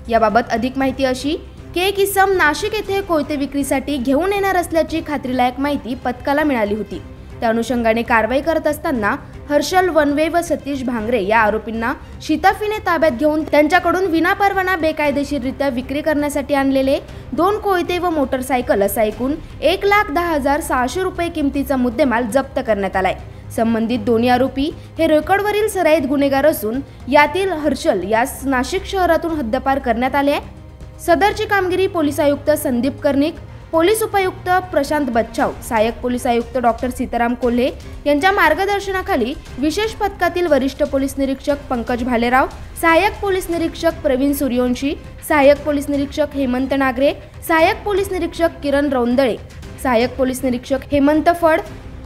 याबाबत अधिक माहिती अशी की एक इसम नाशिक येथे कोयते विक्रीसाठी घेऊन येणार असल्याची खात्रीलायक माहिती पथकाला मिळाली होती. त्या अनुषंगाने कारवाई करत असताना हर्षल वनवे व सतीश भांगरे या आरोपींना शिताफीने ताब्यात घेऊन त्यांच्याकडून विनापरवाना बेकायदेशीररित्या विक्री करण्यासाठी आणलेले 2 कोयते व मोटरसायकल असा एकूण 1,10,600 रुपये किमतीचा मुद्देमाल जप्त करण्यात आलाय. संबंधित दोन्ही आरोपी हे रेकॉर्डवरील सराईत गुन्हेगार असून यातील हर्षल यास नाशिक शहरातून हद्दपार करण्यात आले आहे. सदरची कामगिरी पोलीस आयुक्त संदीप कर्णिक, पोलीस उपायुक्त प्रशांत बच्छाव, सहाय्यक पोलीस आयुक्त डॉक्टर सीताराम कोल्हे यांच्या मार्गदर्शनाखाली विशेष पथकातील वरिष्ठ पोलीस निरीक्षक पंकज भालेराव, सहाय्यक पोलीस निरीक्षक प्रवीण सूर्यवंशी, सहाय्यक पोलीस निरीक्षक हेमंत नागरे, सहाय्यक पोलीस निरीक्षक किरण रौंदळे, सहाय्यक पोलीस निरीक्षक हेमंत फड,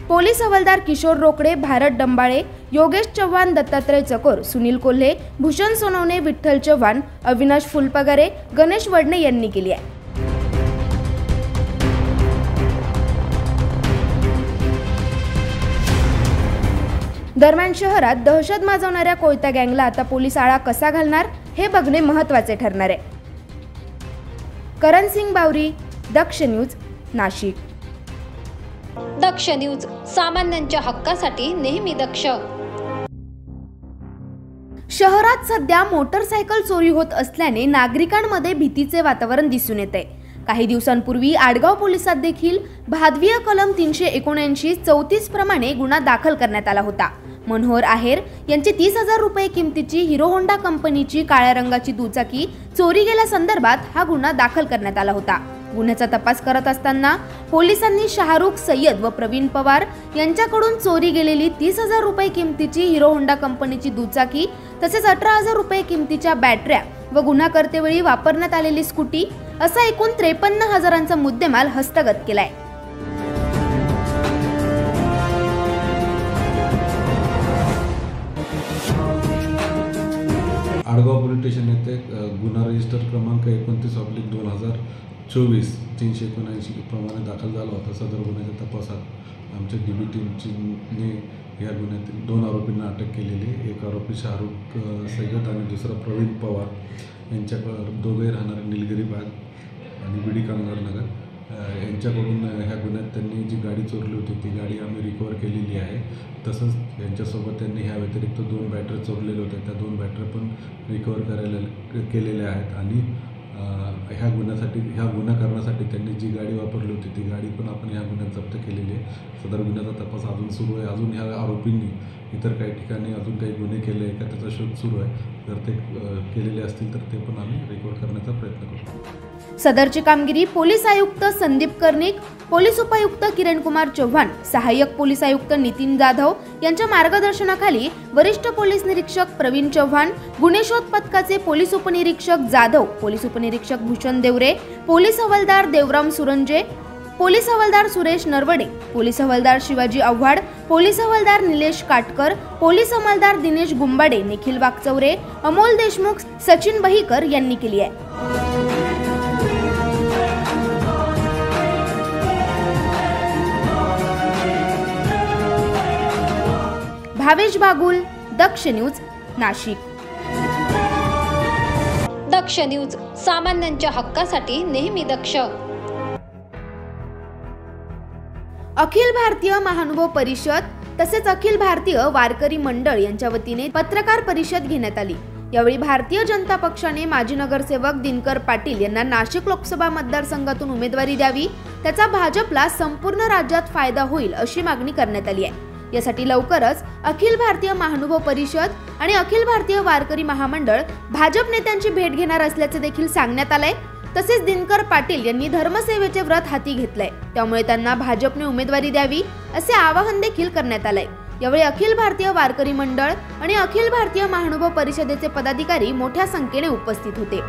पोलीस हवालदार किशोर रोकडे, भारत डंबाळे, योगेश चव्हाण, दत्तात्रय चकोर, सुनील कोल्हे, भूषण सोनवणे, विठ्ठल चव्हाण, अविनाश फुलपगारे, गणेश वडणे यांनी केली आहे. दरम्यान शहरात दहशत माजवणाऱ्या कोयता गँगला आता पोलीस आळा कसा घालणार हे बघणे महत्त्वाचे ठरणार आहे. करणसिंग बावरी, दक्ष न्यूज, नाशिक. दक्ष न्यूज, सामान्यांच्या हक्कासाठी नेहमी दक्ष. शहरात सध्या मोटरसायकल चोरी होत असल्याने नागरिकांमध्ये भीतीचे वातावरण दिसून येते. काही दिवसांपूर्वी आडगाव पोलिसात देखील भादवीय कलम 379-34 प्रमाणे गुन्हा दाखल करण्यात आला होता. मनोहर आहेर यांची 30,000 रुपये किमतीची हिरो होंडा कंपनीची काळ्या रंगाची दुचाकी चोरी गेल्यासंदर्भात हा गुन्हा दाखल करण्यात आला होता. गुन्ह्याचा तपास करत असताना पोलिसांनी शाहरुख सय्यद व प्रवीण पवार यांच्याकडून चोरी गेलेली 30,000 रुपये किमतीची हिरो होंडा कंपनीची दुचाकी तसेच 18,000 रुपये किमतीच्या बॅटऱ्या व गुन्हा करतेवेळी वापरण्यात आलेली स्कूटी असा एकूण 53,000चा मुद्देमाल हस्तगत केलाय. आडगाव पोलीस स्टेशन येथे गुन्हा रजिस्टर क्रमांक 29/2024 379 प्रमाणे दाखल झाला होता. सदर गुन्ह्याच्या तपासात आमच्या DB टीमने या गुन्ह्यातील 2 आरोपींना अटक केलेली. एक आरोपी शाहरुख सय्यद आणि दुसरा प्रवीण पवार यांच्याकडे दोघे राहणारे निलगिरी बाग आणि बीडी कामगार नगर यांच्याकडून ह्या गुन्ह्यात त्यांनी जी गाडी चोरली होती ती गाडी आम्ही रिकवर केलेली आहे. तसंच यांच्यासोबत त्यांनी ह्या व्यतिरिक्त 2 बॅटरी चोरलेल्या होत्या. त्या 2 बॅटरी पण रिकवर केलेल्या आहेत आणि ह्या गुन्हा करण्यासाठी त्यांनी जी गाडी वापरली होती ती गाडी पण आपण ह्या गुन्ह्यात जप्त केलेली आहे. सदर गुन्ह्याचा तपास अजून सुरू आहे. अजून ह्या आरोपींनी इतर काही ठिकाणी अजून काही गुन्हे केले आहे का त्याचा शोध सुरू आहे. जर ते केलेले असतील तर ते पण आम्ही रिकवर करण्याचा प्रयत्न करू. सदरची कामगिरी पोलीस आयुक्त संदीप कर्णिक, पोलीस उपायुक्त किरण कुमार चव्हाण, सहाय्यक पोलीस आयुक्त नितीन जाधव यांच्या मार्गदर्शनाखाली वरिष्ठ पोलीस निरीक्षक प्रवीण चव्हाण, गुन्हे शोध पथकाचे पोलीस उपनिरीक्षक जाधव, पोलीस उपनिरीक्षक भूषण देवरे, पोलीस हवालदार देवराम सुरंजे, पोलीस हवालदार सुरेश नरवडे, पोलीस हवालदार शिवाजी आव्हाड, पोलीस हवालदार निलेश काटकर, पोलीस हवालदार दिनेश गुंबाडे, निखिल वाकचौरे, अमोल देशमुख, सचिन बहीकर यांनी केली आहे. भावेश बागुल, दक्ष न्यूज, नाशिक. दक्ष न्यूज, सामान्यांच्या हक्कासाठी नेहमी दक्ष. अखिल भारतीय महानुभव परिषद तसेच अखिल भारतीय वारकरी मंडळ यांच्या वतीने पत्रकार परिषद घेण्यात आली। यावेळी भारतीय जनता पक्षाने माजी नगरसेवक दिनकर पाटील यांना नाशिक लोकसभा मतदारसंघातून उमेदवारी द्यावी, त्याचा भाजपला संपूर्ण राज्यात फायदा होईल अशी मागणी करण्यात आली आहे। यासाठी लवकरच अखिल भारतीय महानुभाव परिषद आणि अखिल भारतीय वारकरी महामंडळ भाजप नेत्यांची भेट घेणार असल्याचे देखील सांगण्यात आलंय। तसेच दिनकर पाटील यांनी धर्मसेवेचे व्रत हाती घेतलंय, त्यामुळे त्यांना भाजपने उमेदवारी द्यावी असे आवाहन देखील करण्यात आलंय। यावेळी अखिल भारतीय वारकरी मंडळ आणि अखिल भारतीय महानुभाव परिषदेचे पदाधिकारी मोठ्या संख्येने उपस्थित होते।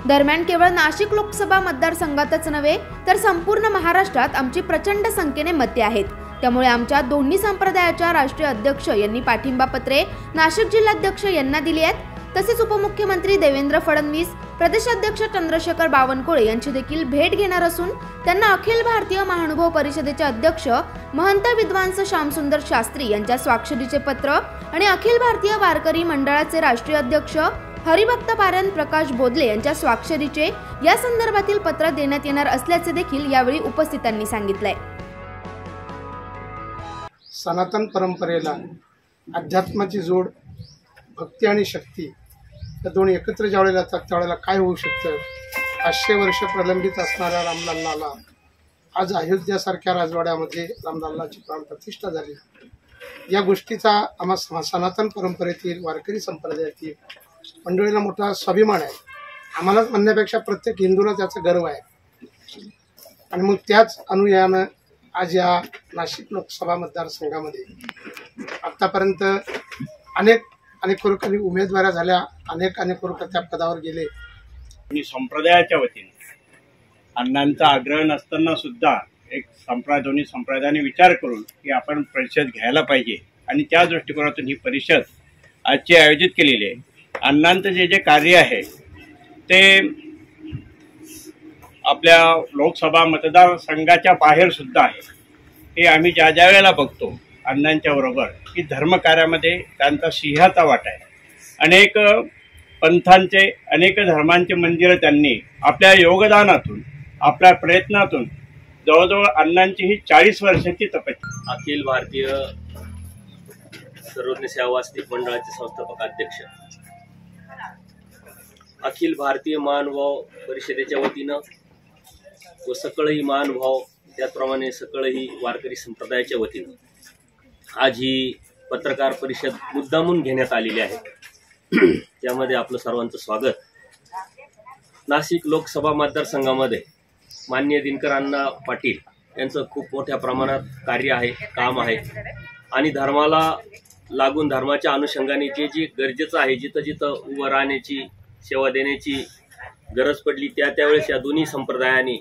दरम्यान केवळ नाशिक लोकसभा मतदारसंघातच नव्हे तर संपूर्ण महाराष्ट्रात आमची प्रचंड संख्येने मते आहेत, त्यामुळे आमच्या दोन्ही संप्रदायाच्या राष्ट्रीय अध्यक्ष यांनी पाठिंबा पत्रे नाशिक जिल्हाध्यक्ष यांना दिली आहेत। तसेच उपमुख्यमंत्री देवेंद्र फडणवीस, प्रदेशाध्यक्ष चंद्रशेखर बावनकुळे यांची देखील भेट घेणार असून त्यांना अखिल भारतीय महानुभाव परिषदेचे अध्यक्ष महंत विद्वांस श्यामसुंदर शास्त्री यांच्या स्वाक्षरीचे पत्र आणि अखिल भारतीय वारकरी मंडळाचे राष्ट्रीय अध्यक्ष हरिभक्त पारायण प्रकाश बोदले यांच्या स्वाक्षरीचे या संदर्भातील पत्र देण्यात येणार असल्याचे देखील यावेळी उपस्थितांनी सांगितलंय। सनातन परंपरेला अध्यात्माची जोड, भक्ती आणि शक्ती या दोन एकत्र ज्यावेळेला येतात त्यावेळेला काय होऊ शकतं। 500 वर्ष प्रलंबित असणाऱ्या रामलल्लाला आज अयोध्यासारख्या राजवाड्यामध्ये रामलल्लाची प्राणप्रतिष्ठा झाली। या गोष्टीचा आम्हा सनातन परंपरेतील वारकरी संप्रदायातील मंडळीला मोठा स्वाभिमान आहे। आम्हालाच म्हणण्यापेक्षा प्रत्येक हिंदूला त्याचा गर्व आहे। आणि मग त्याच अनुयायानं आज या नाशिक लोकसभा मतदारसंघामध्ये आतापर्यंत अनेक लोकांनी उमेदवाऱ्या झाल्या, अनेक लोक त्या पदावर गेले। आणि संप्रदायाच्या वतीने अण्णांचा आग्रह नसताना सुद्धा एक दोन्ही संप्रदायाने विचार करून की आपण परिषद घ्यायला पाहिजे आणि त्या दृष्टिकोनातून ही परिषद आजची आयोजित केलेली आहे। अण्णांचं जे कार्य आहे ते आपल्या लोकसभा मतदारसंघाच्या बाहेर सुद्धा आहे। हे आम्ही ज्या वेळेला बघतो अण्णांच्या बरोबर की धर्मकार्यामध्ये त्यांचा सिंहाचा वाटा आहे। अनेक पंथांचे, अनेक धर्मांचे मंदिरं त्यांनी आपल्या योगदानातून, आपल्या प्रयत्नातून जवळजवळ अण्णांची ही 40 वर्षाची तपस्या। अखिल भारतीय सर्वज्ञ सेवा वास्तविक मंडळाचे संस्थापक अध्यक्ष, अखिल भारतीय महानुभाव परिषदेच्या वतीनं व सकळही महानुभाव त्याचप्रमाणे सकळही वारकरी संप्रदायाच्या वतीनं आज ही पत्रकार परिषद मुद्दामून घेण्यात आलेली आहे। त्यामध्ये आपलं सर्वांचं स्वागत। नाशिक लोकसभा मतदारसंघामध्ये माननीय दिनकर अण्णा पाटील यांचं खूप मोठ्या प्रमाणात कार्य आहे, काम आहे आणि धर्माला लागून धर्माच्या अनुषंगाने जे गरजेचं आहे, जिथं जिथं उभं राहण्याची, सेवा देण्याची गरज पडली त्यावेळेस या दोन्ही संप्रदायाने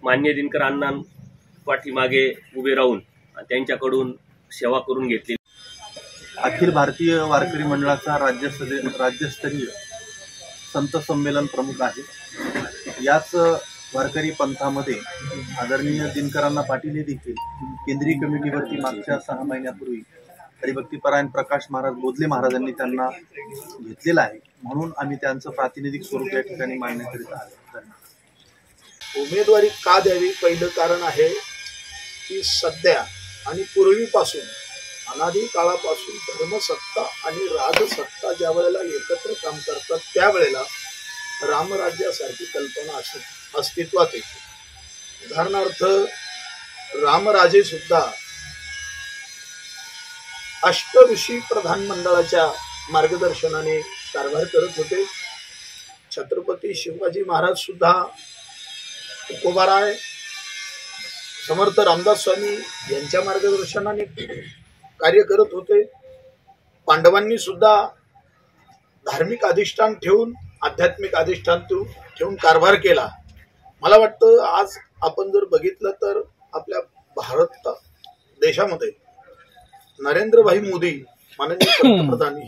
माननीय दिनकर अण्णा पाठीमागे उभे राहून त्यांच्याकडून सेवा करून घेतली। अखिल भारतीय वारकरी मंडळाचा राज्यस्तरीय संत संमेलन प्रमुख आहे। याच वारकरी पंथामध्ये आदरणीय दिनकरांना पाटील हे देखील केंद्रीय कमिटीवरती मागच्या 6 महिन्यापूर्वी हरिभक्तीपरायण प्रकाश महाराज बोदले महाराजांनी त्यांना घेतलेला आहे, म्हणून आम्ही त्यांचं प्रातिनिधिक स्वरूप या ठिकाणी मांडण्याकरिता आलो। उमेदवारी का द्यावी? पहिलं कारण आहे की सध्या आणि पूर्वीपासून अनादी काळापासून धर्मसत्ता आणि राजसत्ता ज्या वेळेला एकत्र काम करतात त्यावेळेला रामराज्यासारखी कल्पना अस्तित्वात येते। उदाहरणार्थ रामराजे सुद्धा अष्टऋषी प्रधान मंडळाच्या मार्गदर्शनाने कारभार करत होते। छत्रपती शिवाजी महाराज सुद्धा, तुकोबाराय, समर्थ रामदास स्वामी यांच्या मार्गदर्शनाने कार्य करत होते। पांडवांनी सुद्धा धार्मिक अधिष्ठान ठेवून, आध्यात्मिक अधिष्ठान ठेवून कारभार केला। मला वाटतं आज आपण जर बघितलं तर आपल्या भारत देशामध्ये नरेंद्रभाई मोदी माननीय पंतप्रधान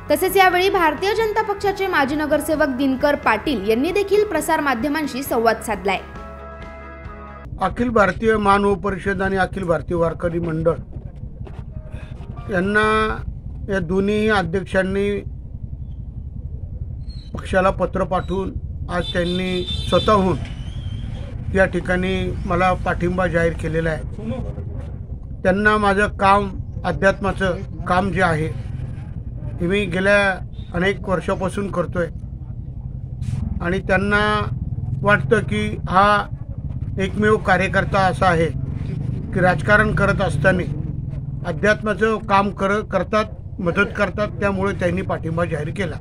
तसेच यावेळी भारतीय जनता पक्षाचे माजी नगरसेवक दिनकर पाटील यांनी देखील प्रसार माध्यमांशी संवाद साधलाय। अखिल भारतीय महानुभाव परिषद आणि अखिल भारतीय वारकरी मंडळ यांना या दोन्ही अध्यक्षांनी पक्षाला पत्र पाठवून आज त्यांनी स्वतःहून या ठिकाणी मला पाठिंबा जाहीर केलेला आहे. त्यांना माझं काम, अध्यात्माचं काम जे आहे ते मी गेल्या अनेक वर्षापासून करतोय आणि त्यांना वाटतं की हा एकमेव कार्यकर्ता असा आहे की राजकारण करत असताना अध्यात्माचं काम करतात, मदत करतात, त्यामुळे त्यांनी पाठिंबा जाहीर केला.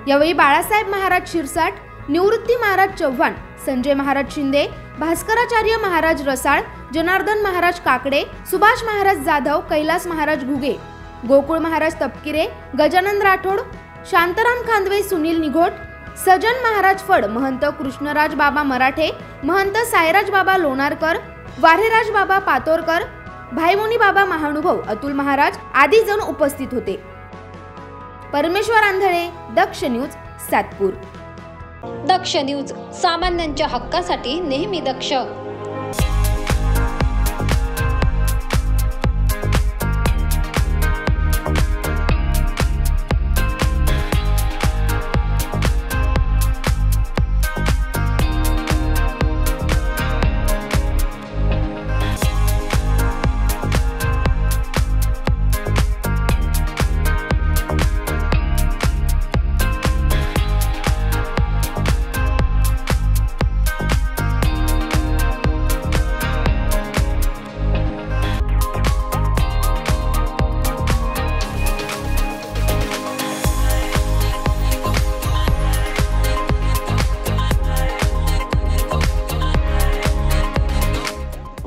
यावेळी बाळासाहेब महाराज शिरसाट, निवृत्ती महाराज चव्हाण, संजय महाराज शिंदे, भास्कराचार्य महाराज रसाळ, जनार्दन महाराज काकडे, सुभाष महाराज जाधव, कैलास महाराज घुगे, गोकुळ महाराज तपकिरे, गजानन राठोड, शांताराम खांदवे, सुनील निघोट, सजन महाराज फड, महंत कृष्णराज बाबा मराठे, महंत सायराज बाबा लोणारकर, वारेराज बाबा पातोरकर, भाईमुनी बाबा महानुभव, अतुल महाराज आदी जण उपस्थित होते. परमेश्वर आंधळे, दक्ष न्यूज, सातपूर. दक्ष न्यूज, सामान्यांच्या हक्कासाठी नेहमी दक्ष.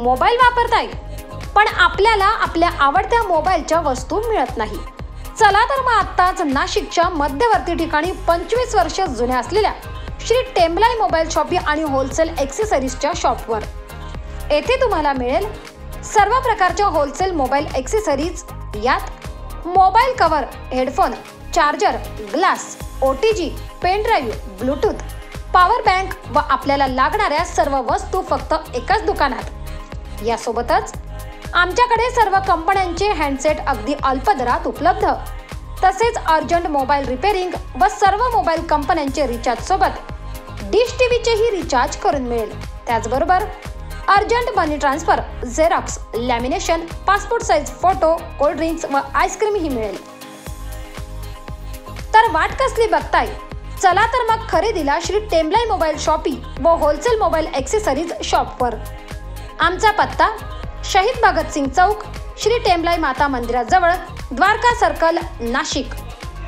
मोबाईल वापरताय पण आपल्याला आपल्या आवडत्या मोबाईलच्या वस्तू मिळत नाही. चला तर मग आत्ताच नाशिकच्या मध्यवर्ती ठिकाणी 25 वर्ष जुन्या असलेल्या श्री टेम्बलाई मोबाईल शॉपी आणि होलसेल ॲक्सेसरीजच्या शॉपवर. येथे तुम्हाला मिळेल सर्व प्रकारच्या होलसेल मोबाईल ॲक्सेसरीज. यात mobile cover, headphone, charger, glass, OTG, pen drive, Bluetooth, power bank व आपल्याला लागणाऱ्या सर्व वस्तू फक्त एकाच दुकानात. यासोबतच आमच्याकडे सर्व कंपन्यांचे हँडसेट अगदी अल्प दरात उपलब्ध. तसेच अर्जंट मोबाईल रिपेअरिंग व सर्व मोबाईल कंपन्यांचे रिचार्ज सोबत डिश टीव्हीचेही रिचार्ज करून मिळेल. त्याचबरोबर urgent money transfer, xerox, lamination, passport size photo, cold drinks व आईस्क्रीमही मिळेल. तर वाट कसली बघताय? चला तर मग खरेदीला श्री टेम्बलाई मोबाईल शॉपी व होलसेल मोबाईल ॲक्सेसरीज शॉपवर. आमचा पत्ता शहीद भगतसिंग चौक, श्री टेम्बलाई माता मंदिराजवळ, द्वारका सर्कल, नाशिक.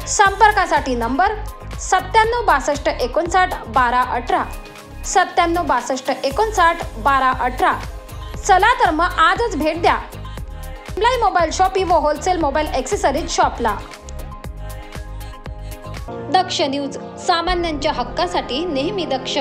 संपर्कासाठी नंबर 9762 59 12 18, 9762 59 12 18. चला तर मग आजच भेट द्या टेम्बलाई मोबाईल शॉपी व होलसेल मोबाईल ॲक्सेसरीज शॉपला. दक्ष न्यूज, सामान्यांच्या हक्कासाठी नेहमी दक्ष.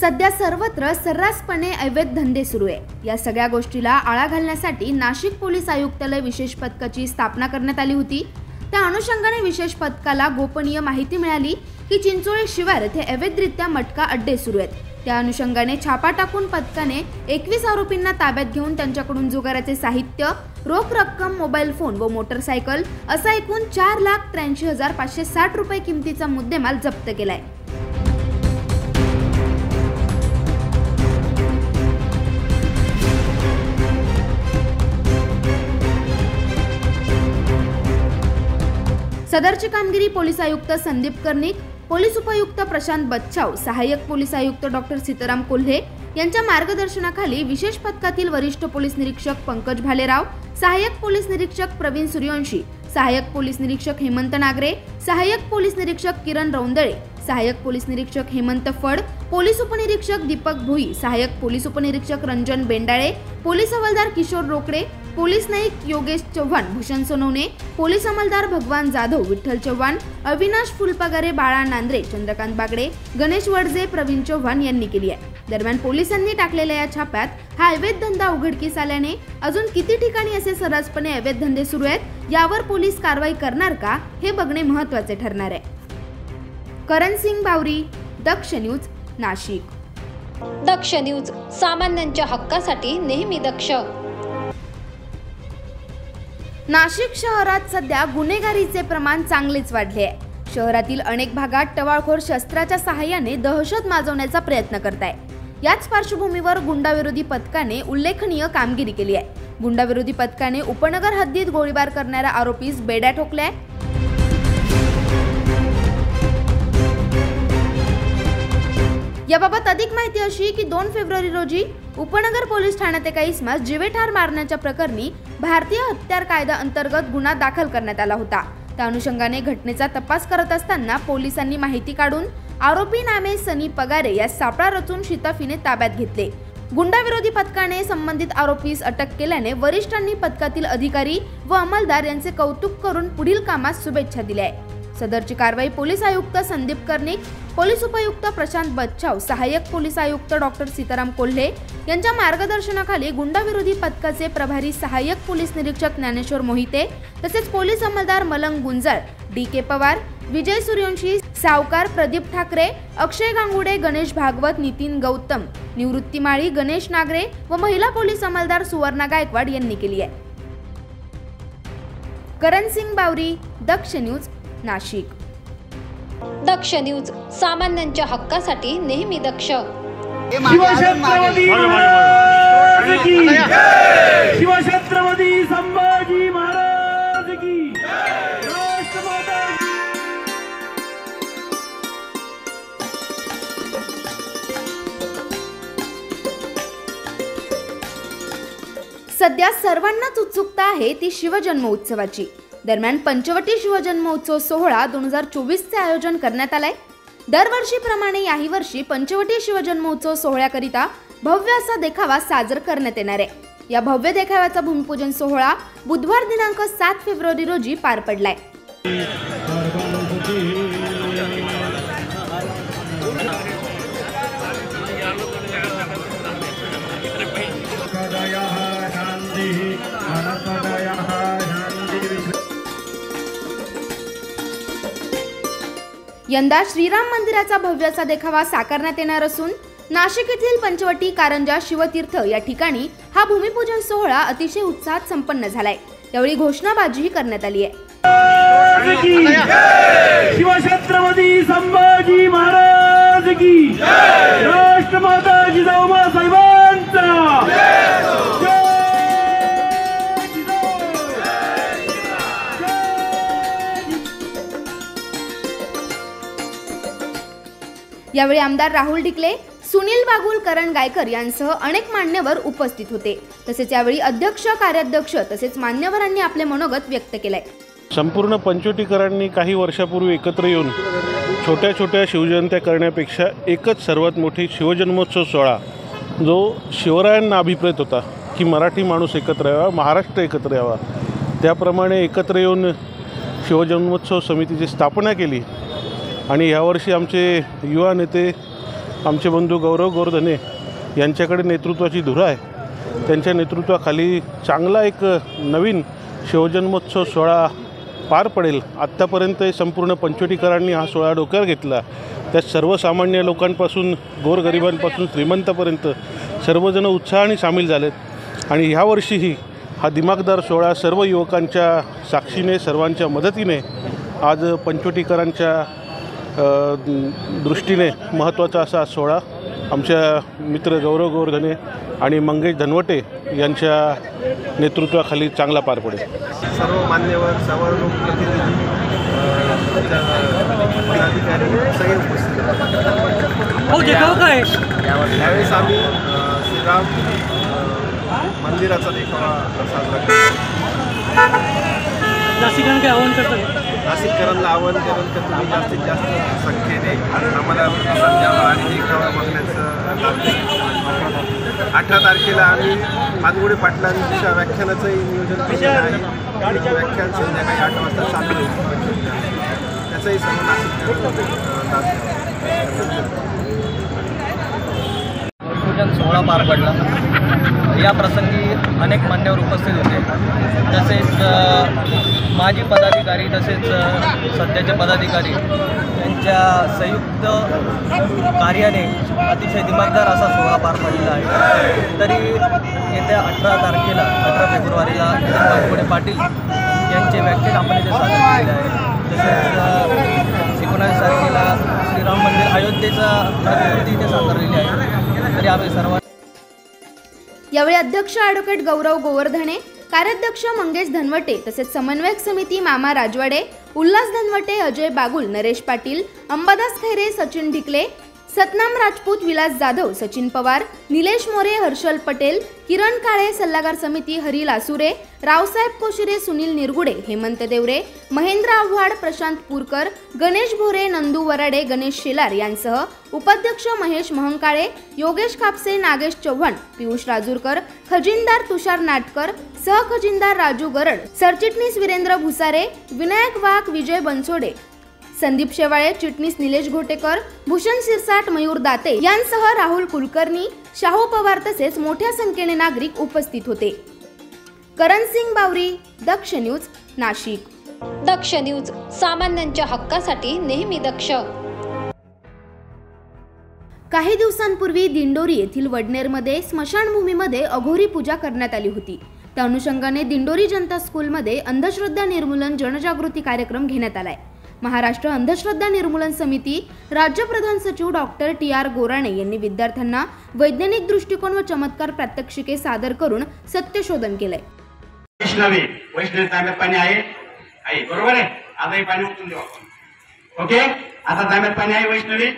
सध्या सर्वत्र सर्रासपणे अवैध धंदे सुरू आहे. या सगळ्या गोष्टीला आळा घालण्यासाठी नाशिक पोलीस आयुक्तालय विशेष पथकाची स्थापना करण्यात आली होती. त्या अनुषंगाने विशेष पथकाला गोपनीय माहिती मिळाली की चिंचोळी शिवार येथे अवैधरित्या मटका अड्डे सुरू आहेत. त्या अनुषंगाने छापा टाकून पथकाने 21 आरोपींना ताब्यात घेऊन त्यांच्याकडून जुगाराचे साहित्य, रोख रक्कम, मोबाईल फोन व मोटरसायकल असा एकूण 4,83,560 रुपये किमतीचा मुद्देमाल जप्त केलाय. सदरची कामगिरी पोलीस आयुक्त संदीप कर्णिक, पोलीस उपायुक्त प्रशांत बच्छाव, सहाय्यक पोलीस आयुक्त डॉक्टर सीताराम कोल्हे यांच्या मार्गदर्शनाखाली विशेष पथकातील वरिष्ठ पोलीस निरीक्षक पंकज भालेराव, सहाय्यक पोलीस निरीक्षक प्रवीण सूर्यवंशी, सहाय्यक पोलीस निरीक्षक हेमंत नागरे, सहाय्यक पोलीस निरीक्षक किरण रौंदळे, सहाय्यक पोलीस निरीक्षक हेमंत फड, पोलीस उपनिरीक्षक दीपक भुई, सहाय्यक पोलीस उपनिरीक्षक रंजन बेंडाळे, पोलीस हवालदार किशोर रोकडे, पोलीस नाईक योगेश चव्हाण, भूषण सोनवणे, पोलीस अंमलदार भगवान जाधव, विठ्ठल चव्हाण, अविनाश फुलपगारे, बाळा नांद्रे, चंद्रकांत बागडे, गणेश वडजे, प्रवीण चव्हाण यांनी केली आहे. दरम्यान पोलिसांनी टाकलेल्या या छाप्यात हा अवैध धंदा उघडकीस आल्याने अजून किती ठिकाणी असे सर्रासपणे अवैध धंदे सुरू आहेत यावर पोलीस कारवाई करणार का हे बघणे महत्त्वाचे ठरणार आहे. करण सिंग बावरी, दक्ष न्यूज, नाशिक. दक्ष न्यूज, सामान्यांच्या हक्कासाठी नेहमी दक्ष. नाशिक शहरात सध्या गुन्हेगारीचे प्रमाण चांगलेच वाढले आहे. शहरातील अनेक भागात टवाळखोर शस्त्राच्या सहाय्याने दहशत माजवण्याचा प्रयत्न करत आहे. याच पार्श्वभूमीवर गुंडाविरोधी पथकाने उल्लेखनीय कामगिरी केली आहे. गुंडाविरोधी पथकाने उपनगर हद्दीत गोळीबार करणाऱ्या आरोपीस बेड्या ठोकल्या. याबाबत अधिक माहिती अशी की 2 फेब्रुवारी रोजी उपनगर पोलीस ठाण्यात एका इसमास जीवेठार मारण्याच्या प्रकरणी भारतीय हत्यार कायदा अंतर्गत गुन्हा दाखल करण्यात आला होता. त्या अनुषंगाने घटनेचा तपास करत असताना पोलिसांनी माहिती काढून आरोपी नामे सनी पगारे यास सापळा रचून शिताफीने ताब्यात घेतले. गुंडाविरोधी पथकाने संबंधित आरोपीस अटक केल्याने वरिष्ठांनी पथकातील अधिकारी व अंमलदार यांचे कौतुक करून पुढील कामास शुभेच्छा दिल्या आहे. सदरची कारवाई पोलीस आयुक्त संदीप कर्णिक, पोलीस उपायुक्त प्रशांत बच्छाव, सहाय्यक पोलीस आयुक्त डॉक्टर सीताराम कोल्हे यांच्या मार्गदर्शनाखाली गुंडाविरोधी पथकाचे प्रभारी सहाय्यक पोलीस निरीक्षक ज्ञानेश्वर मोहिते तसेच पोलीस अंमलदार मलंग गुंजाळ, डी.के. पवार, विजय सूर्यवंशी, सावकार प्रदीप ठाकरे, अक्षय गांगुडे, गणेश भागवत, नितीन गौतम, निवृत्ती माळी, गणेश नागरे व महिला पोलीस अंमलदार सुवर्णा गायकवाड यांनी केली आहे. करण सिंग बावरी, दक्ष न्यूज, नाशिक. दक्ष न्यूज, सामान्यांच्या हक्कासाठी नेहमी दक्ष. शिवछत्रपती संभाजी महाराज की. सध्या सर्वांनाच उत्सुकता आहे ती शिवजन्म उत्सवाची. दरम्यान पंचवटी शिवजन्मोत्सव सोहळा 2024चे आयोजन करण्यात आलाय. दरवर्षीप्रमाणे याही वर्षी पंचवटी शिवजन्मोत्सव सोहळ्याकरिता भव्य असा देखावा साजर करण्यात येणार आहे. या भव्य देखाव्याचा भूमिपूजन सोहळा बुधवार दिनांक 7 फेब्रुवारी रोजी पार पडलाय. यंदा श्रीराम मंदिराचा भव्य असा देखावा साकारण्यात येणार असून नाशिक येथील पंचवटी कारंजा शिवतीर्थ या ठिकाणी हा भूमिपूजन सोहळा अतिशय उत्साहात संपन्न झालाय. यावेळी घोषणाबाजीही करण्यात आली आहे. शिवछत्रपती संभाजी महाराज की. राष्ट्रमाता जिजाऊमा साहेबांचा. यावेळी आमदार राहुल ढिकले, सुनील बागुल, करण गायकर यांसह अनेक मान्यवर उपस्थित होते. तसेच यावेळी अध्यक्ष, कार्याध्यक्ष तसेच मान्यवरांनी आपले मनोगत व्यक्त केले. संपूर्ण पंचवटीकरांनी काही वर्षापूर्वी एकत्र येऊन छोट्या छोट्या शिवजयंत्या करण्यापेक्षा एकच सर्वात मोठी शिवजन्मोत्सव सोहळा जो शिवरायांना अभिप्रेत होता की मराठी माणूस एकत्र यावा, महाराष्ट्र एकत्र यावा, त्याप्रमाणे एकत्र येऊन शिवजन्मोत्सव समितीची स्थापना केली. आणि यावर्षी आमचे युवा नेते, आमचे बंधू गौरव गोरधने यांच्याकडे नेतृत्वाची धुरा आहे. त्यांच्या नेतृत्वाखाली चांगला एक नवीन शिवजन्मोत्सव सोहळा पार पडेल. आत्तापर्यंत संपूर्ण पंचवटीकरांनी हा सोहळा डोक्यावर घेतला. त्यात सर्वसामान्य लोकांपासून गोरगरिबांपासून श्रीमंतापर्यंत सर्वजण उत्साहाने सामील झालेत. आणि ह्यावर्षीही हा दिमागदार सोहळा सर्व युवकांच्या साक्षीने, सर्वांच्या मदतीने आज पंचवटीकरांच्या दृष्टीने महत्त्वाचा असा सोहळा आमच्या मित्र गौरव गोरधने आणि मंगेश धनवटे यांच्या नेतृत्वाखाली चांगला पार पडेल. सर्व मान्यवर, सर्व लोकप्रतिनिधी, पदाधिकारी सगळे उपस्थित यावेळेस आम्ही श्रीराम मंदिराचा देखावा साजरा करतो. नाशिकांना काय आवाहन करतात? नाशिककरांना आवाहन करून तर तुम्ही जास्तीत जास्त संख्येने आम्हाला प्रतिसाद द्यावा आणि देखावा बघण्याचं लाभ द्यावा. 18 तारखेला आम्ही पानगुडे पाटलांच्या व्याख्यानाचंही नियोजन केलेलं आहे. व्याख्यान संध्याकाळी 8 वाजता चालू होईल. त्याचाही सर्व नाशिककरांना भूमिपूजन सोहळा पार पडला. या प्रसंगी अनेक मान्यवर उपस्थित होते. तसेच माजी पदाधिकारी तसेच सध्याचे पदाधिकारी यांच्या संयुक्त कार्याने अतिशय दिमागदार असा सोहळा पार पडलेला आहे. तरी येत्या 18 तारखेला 18 फेब्रुवारीला वाघमोडे पाटील यांचे व्याख्यान आपण इथे सादर केलेले आहे. तसेच 19 तारखेला श्रीराम मंदिर अयोध्येचा प्रतिकृती इथे साकारलेली आहे. तरी आम्ही सर्व यावेळी अध्यक्ष ॲडव्होकेट गौरव गोवर्धने, कार्याध्यक्ष मंगेश धनवटे तसेच समन्वयक समिती मामा राजवाडे, उल्हास धनवटे, अजय बागुल, नरेश पाटील, अंबादास खैरे, सचिन ढिकले, सतनाम राजपूत, विलास जाधव, सचिन पवार, निलेश मोरे, हर्षल पटेल, किरण काळे, सल्लागार समिती हरी लासुरे, रावसाहेब कोशिरे, सुनील निरगुडे, हेमंत देवरे, महेंद्र आव्हाड, प्रशांत पूरकर, गणेश भोरे, नंदू वराडे, गणेश शेलार यांसह उपाध्यक्ष महेश महंकाळे, योगेश कापसे, नागेश चव्हाण, पियुष राजूरकर, खजिनदार तुषार नाटकर, सहखजिनदार राजू गरड, सरचिटणीस वीरेंद्र भुसारे, विनायक वाघ, विजय बनसोडे, संदीप शेवाळे, चिटणीस निलेश घोटेकर, भूषण सिरसाट, मयूर दाते यांसह राहुल कुलकर्णी, शाहू पवार तसेच मोठ्या संख्येने नागरिक उपस्थित होते. करण सिंग बावरी, दक्ष न्यूज, नाशिक. दक्ष न्यूज, सामान्यांच्या हक्कासाठी नेहमी दक्ष. काही दिवसांपूर्वी दिंडोरी येथील वडनेरमध्ये स्मशानभूमीमध्ये अघोरी पूजा करण्यात आली होती. त्या अनुषंगाने दिंडोरी जनता स्कूलमध्ये अंधश्रद्धा निर्मूलन जनजागृती कार्यक्रम घेण्यात आलाय. महाराष्ट्र अंधश्रद्धा निर्मूलन समिती राज्य प्रधान सचिव डॉक्टर TR गोराणे यांनी विद्यार्थ्यांना वैज्ञानिक दृष्टिकोन व चमत्कार प्रात्यक्षिके सादर करून सत्यशोधन केलंय. वैष्णवी तांब्यात पाणी आहे बरोबर आहे. आता हे पाणी उचलून देऊ आपण. ओके, आता तांब्यात पाणी आहे वैष्णवी.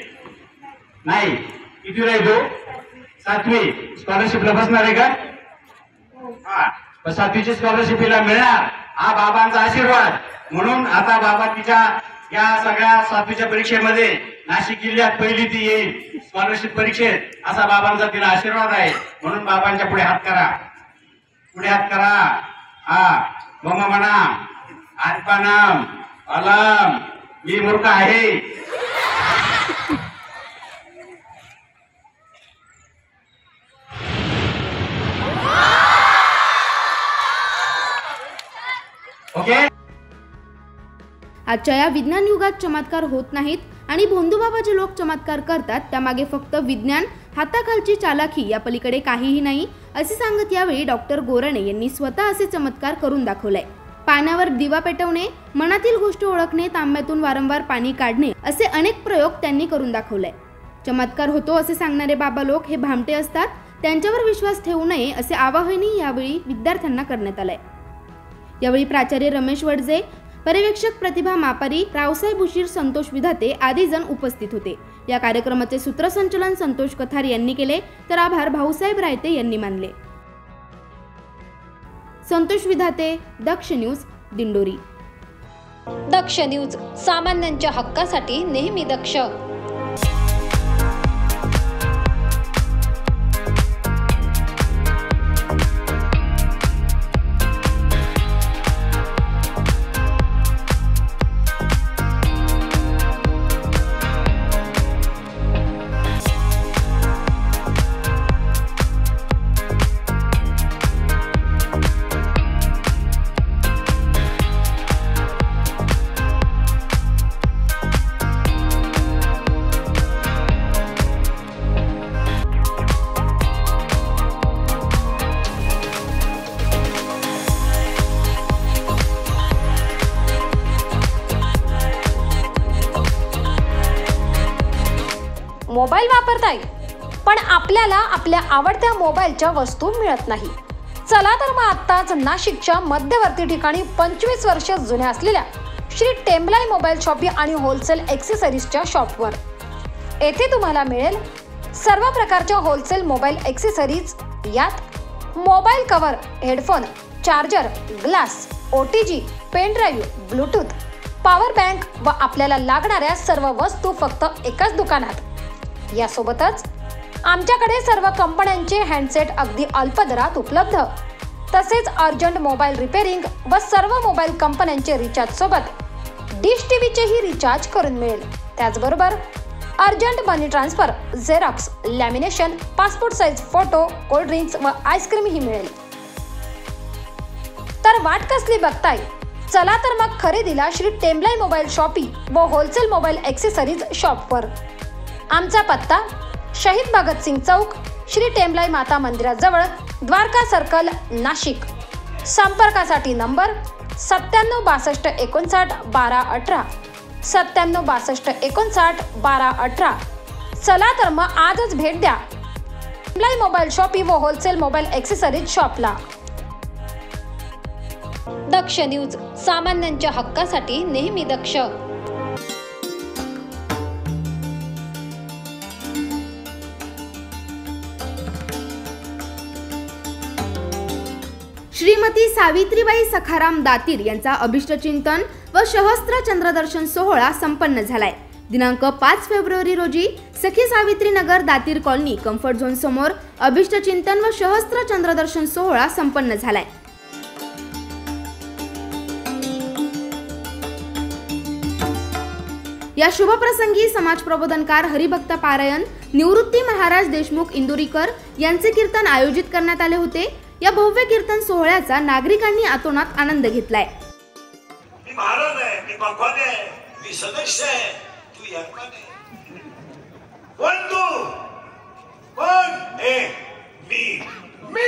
नाही, किती राहिलो? 7वी स्कॉलरशिपला बसणार आहे का? हा, 7वीची स्कॉलरशिपला मिळणार. हा बाबांचा आशीर्वाद. म्हणून आता बाबा तिच्या या सगळ्या 7वीच्या परीक्षेमध्ये नाशिक जिल्ह्यात पहिली ती येईल स्कॉलरशिप परीक्षेत, असा बाबांचा तिला आशीर्वाद आहे. म्हणून बाबांच्या पुढे हात करा, पुढे हात करा. हा, मम म्हणा, आत्मानम अलम, मी मूर्ख आहे. ओके. आजच्या या विज्ञान युगात चमत्कार होत नाहीत आणि भोंदूबाबा जे लोक चमत्कार करतात त्यामागे फक्त विज्ञान, हाताखालची चालाखी या पलीकडे काहीही नाही असे सांगत यावेळी डॉक्टर गोराणे यांनी स्वतः असे चमत्कार करून दाखवलाय. पाण्यावर दिवा पेटवणे, मनातील गोष्ट ओळखणे, तांब्यातून वारंवार पाणी काढणे असे अनेक प्रयोग त्यांनी करून दाखवलाय. चमत्कार होतो असे सांगणारे बाबा लोक हे भामटे असतात, त्यांच्यावर विश्वास ठेवू नये असे आवाहनही यावेळी विद्यार्थ्यांना करण्यात आलंय. यावेळी प्राचार्य रमेश वडजे, पर्यवेक्षक प्रतिभा मापारी, रावसाहेब उशीर, संतोष विधाते आदी जण उपस्थित होते. या कार्यक्रमाचे सूत्रसंचलन संतोष कथार यांनी केले तर आभार भाऊसाहेब रायते यांनी मानले. संतोष विधाते, दक्ष न्यूज, दिंडोरी. दक्ष न्यूज, सामान्यांच्या हक्कासाठी नेहमी दक्ष. मोबाईल वापरताय पण आपल्याला आपल्या आवडत्या मोबाईलच्या वस्तू मिळत नाही. चला तर मग आत्ताच नाशिकच्या मध्यवर्ती ठिकाणी 25 वर्ष जुन्या असलेल्या श्री टेम्बलाई मोबाईल शॉपी आणि होलसेल ॲक्सेसरीजच्या शॉपवर. येथे तुम्हाला मिळेल सर्व प्रकारच्या होलसेल मोबाईल ॲक्सेसरीज. यात mobile cover, headphone, charger, glass, OTG, pen drive, Bluetooth, power bank व आपल्याला लागणाऱ्या सर्व वस्तू फक्त एकाच दुकानात. यासोबतच आमच्याकडे सर्व कंपन्यांचे हँडसेट अगदी अल्प दरात उपलब्ध. तसेच अर्जंट मोबाईल रिपेअरिंग व सर्व मोबाईल कंपन्यांचे रिचार्ज सोबत डिश टीव्हीचेही रिचार्ज करून मिळेल. त्याचबरोबर urgent money transfer, xerox, lamination, passport size photo, cold drinks व आईस्क्रीमही मिळेल. तर वाट कसली बघताय? चला तर मग खरेदीला श्री टेम्बलाई मोबाईल शॉपिंग व होलसेल मोबाईल ॲक्सेसरीज शॉपवर. आमचा पत्ता शहीद भगतसिंग चौक, श्री टेम्बलाई माता मंदिराजवळ, द्वारका सर्कल, नाशिक. संपर्कासाठी नंबर 97 62 59 12 18, 97 62 59 12 18. चला तर मग आजच भेट द्या टेम्बलाई मोबाईल शॉपिंग व होलसेल मोबाईल ॲक्सेसरीज शॉपला. दक्ष न्यूज, सामान्यांच्या हक्कासाठी नेहमी दक्ष. श्रीमती सावित्रीबाई सखाराम दातीर यांचा अभिष्टचिंतन व सहस्त्र चंद्रदर्शन सोहळा संपन्न झालाय. दिनांक 5 फेब्रुवारी रोजी सखी सावित्री नगर दातीर कॉलनी कम्फर्ट झोन समोर अभिष्टचिंतन व सहस्त्र चंद्रदर्शन सोहळा संपन्न झालाय. या शुभप्रसंगी समाज प्रबोधनकार हरिभक्त पारायण निवृत्ती महाराज देशमुख इंदुरीकर यांचे कीर्तन आयोजित करण्यात आले होते. या भव्य कीर्तन सोहळ्याचा नागरिकांनी आतोनात आनंद घेतलाय. मी महाराज आहे, मी भगवान आहे, मी सदस्य आहे, तू यजमान आहे. पण तू पण मी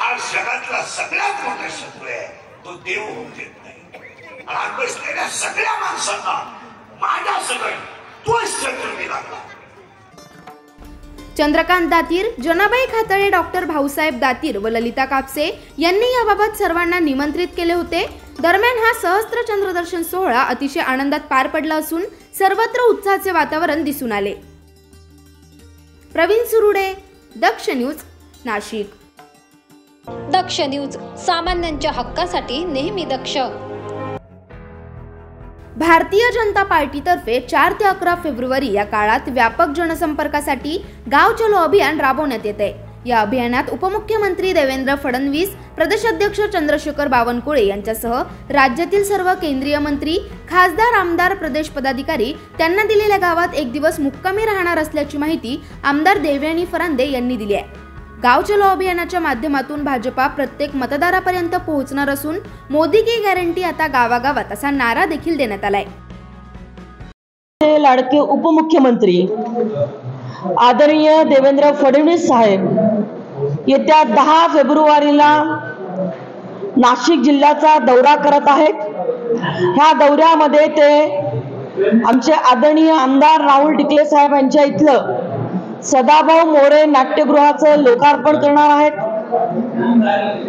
हा जगातला सगळ्यात मोठा शत्रू आहे. तो देव होऊ देत नाही. आणि बसलेल्या सगळ्या माणसांना माझ्या सगळं तोच शत्रू मी लागला. चंद्रकांत दातीर, जनाबाई खातळे, डॉक्टर भाऊसाहेब दातीर व ललिता कापसे यांनी याबाबत सर्वांना निमंत्रित केले होते. दरम्यान हा सहस्त्र चंद्रदर्शन सोहळा अतिशय आनंदात पार पडला असून सर्वत्र उत्साहाचे वातावरण दिसून आले. प्रवीण सुरुडे, दक्ष न्यूज, नाशिक. दक्ष न्यूज, सामान्यांच्या हक्कासाठी नेहमी दक्ष. भारतीय जनता पार्टीतर्फे 4 ते 11 फेब्रुवारी या काळात व्यापक जनसंपर्कासाठी गाव चलो अभियान राबवण्यात येत आहे. या अभियानात उपमुख्यमंत्री देवेंद्र फडणवीस, प्रदेशाध्यक्ष चंद्रशेखर बावनकुळे यांच्यासह राज्यातील सर्व केंद्रीय मंत्री, खासदार, आमदार, प्रदेश पदाधिकारी त्यांना दिलेल्या गावात एक दिवस मुक्कामी राहणार असल्याची माहिती आमदार देवयानी फरांदे यांनी दिली आहे. गाव चलो अभियानाच्या माध्यमातून भाजपा प्रत्येक मतदारापर्यंत पोहोचणार असून मोदी की गॅरंटी आता गावागावात असा नारा देखील देण्यात आलाय. लाडके उपमुख्यमंत्री आदरणीय देवेंद्र फडणवीस साहेब येत्या 10 फेब्रुवारीला नाशिक जिल्ह्याचा दौरा करत आहेत. ह्या दौऱ्यामध्ये ते आमचे आदरणीय आमदार राहुल ढिकले साहेब यांच्या इथलं सदाभाऊ मोरे नाट्यगृहाचं लोकार्पण करणार आहेत.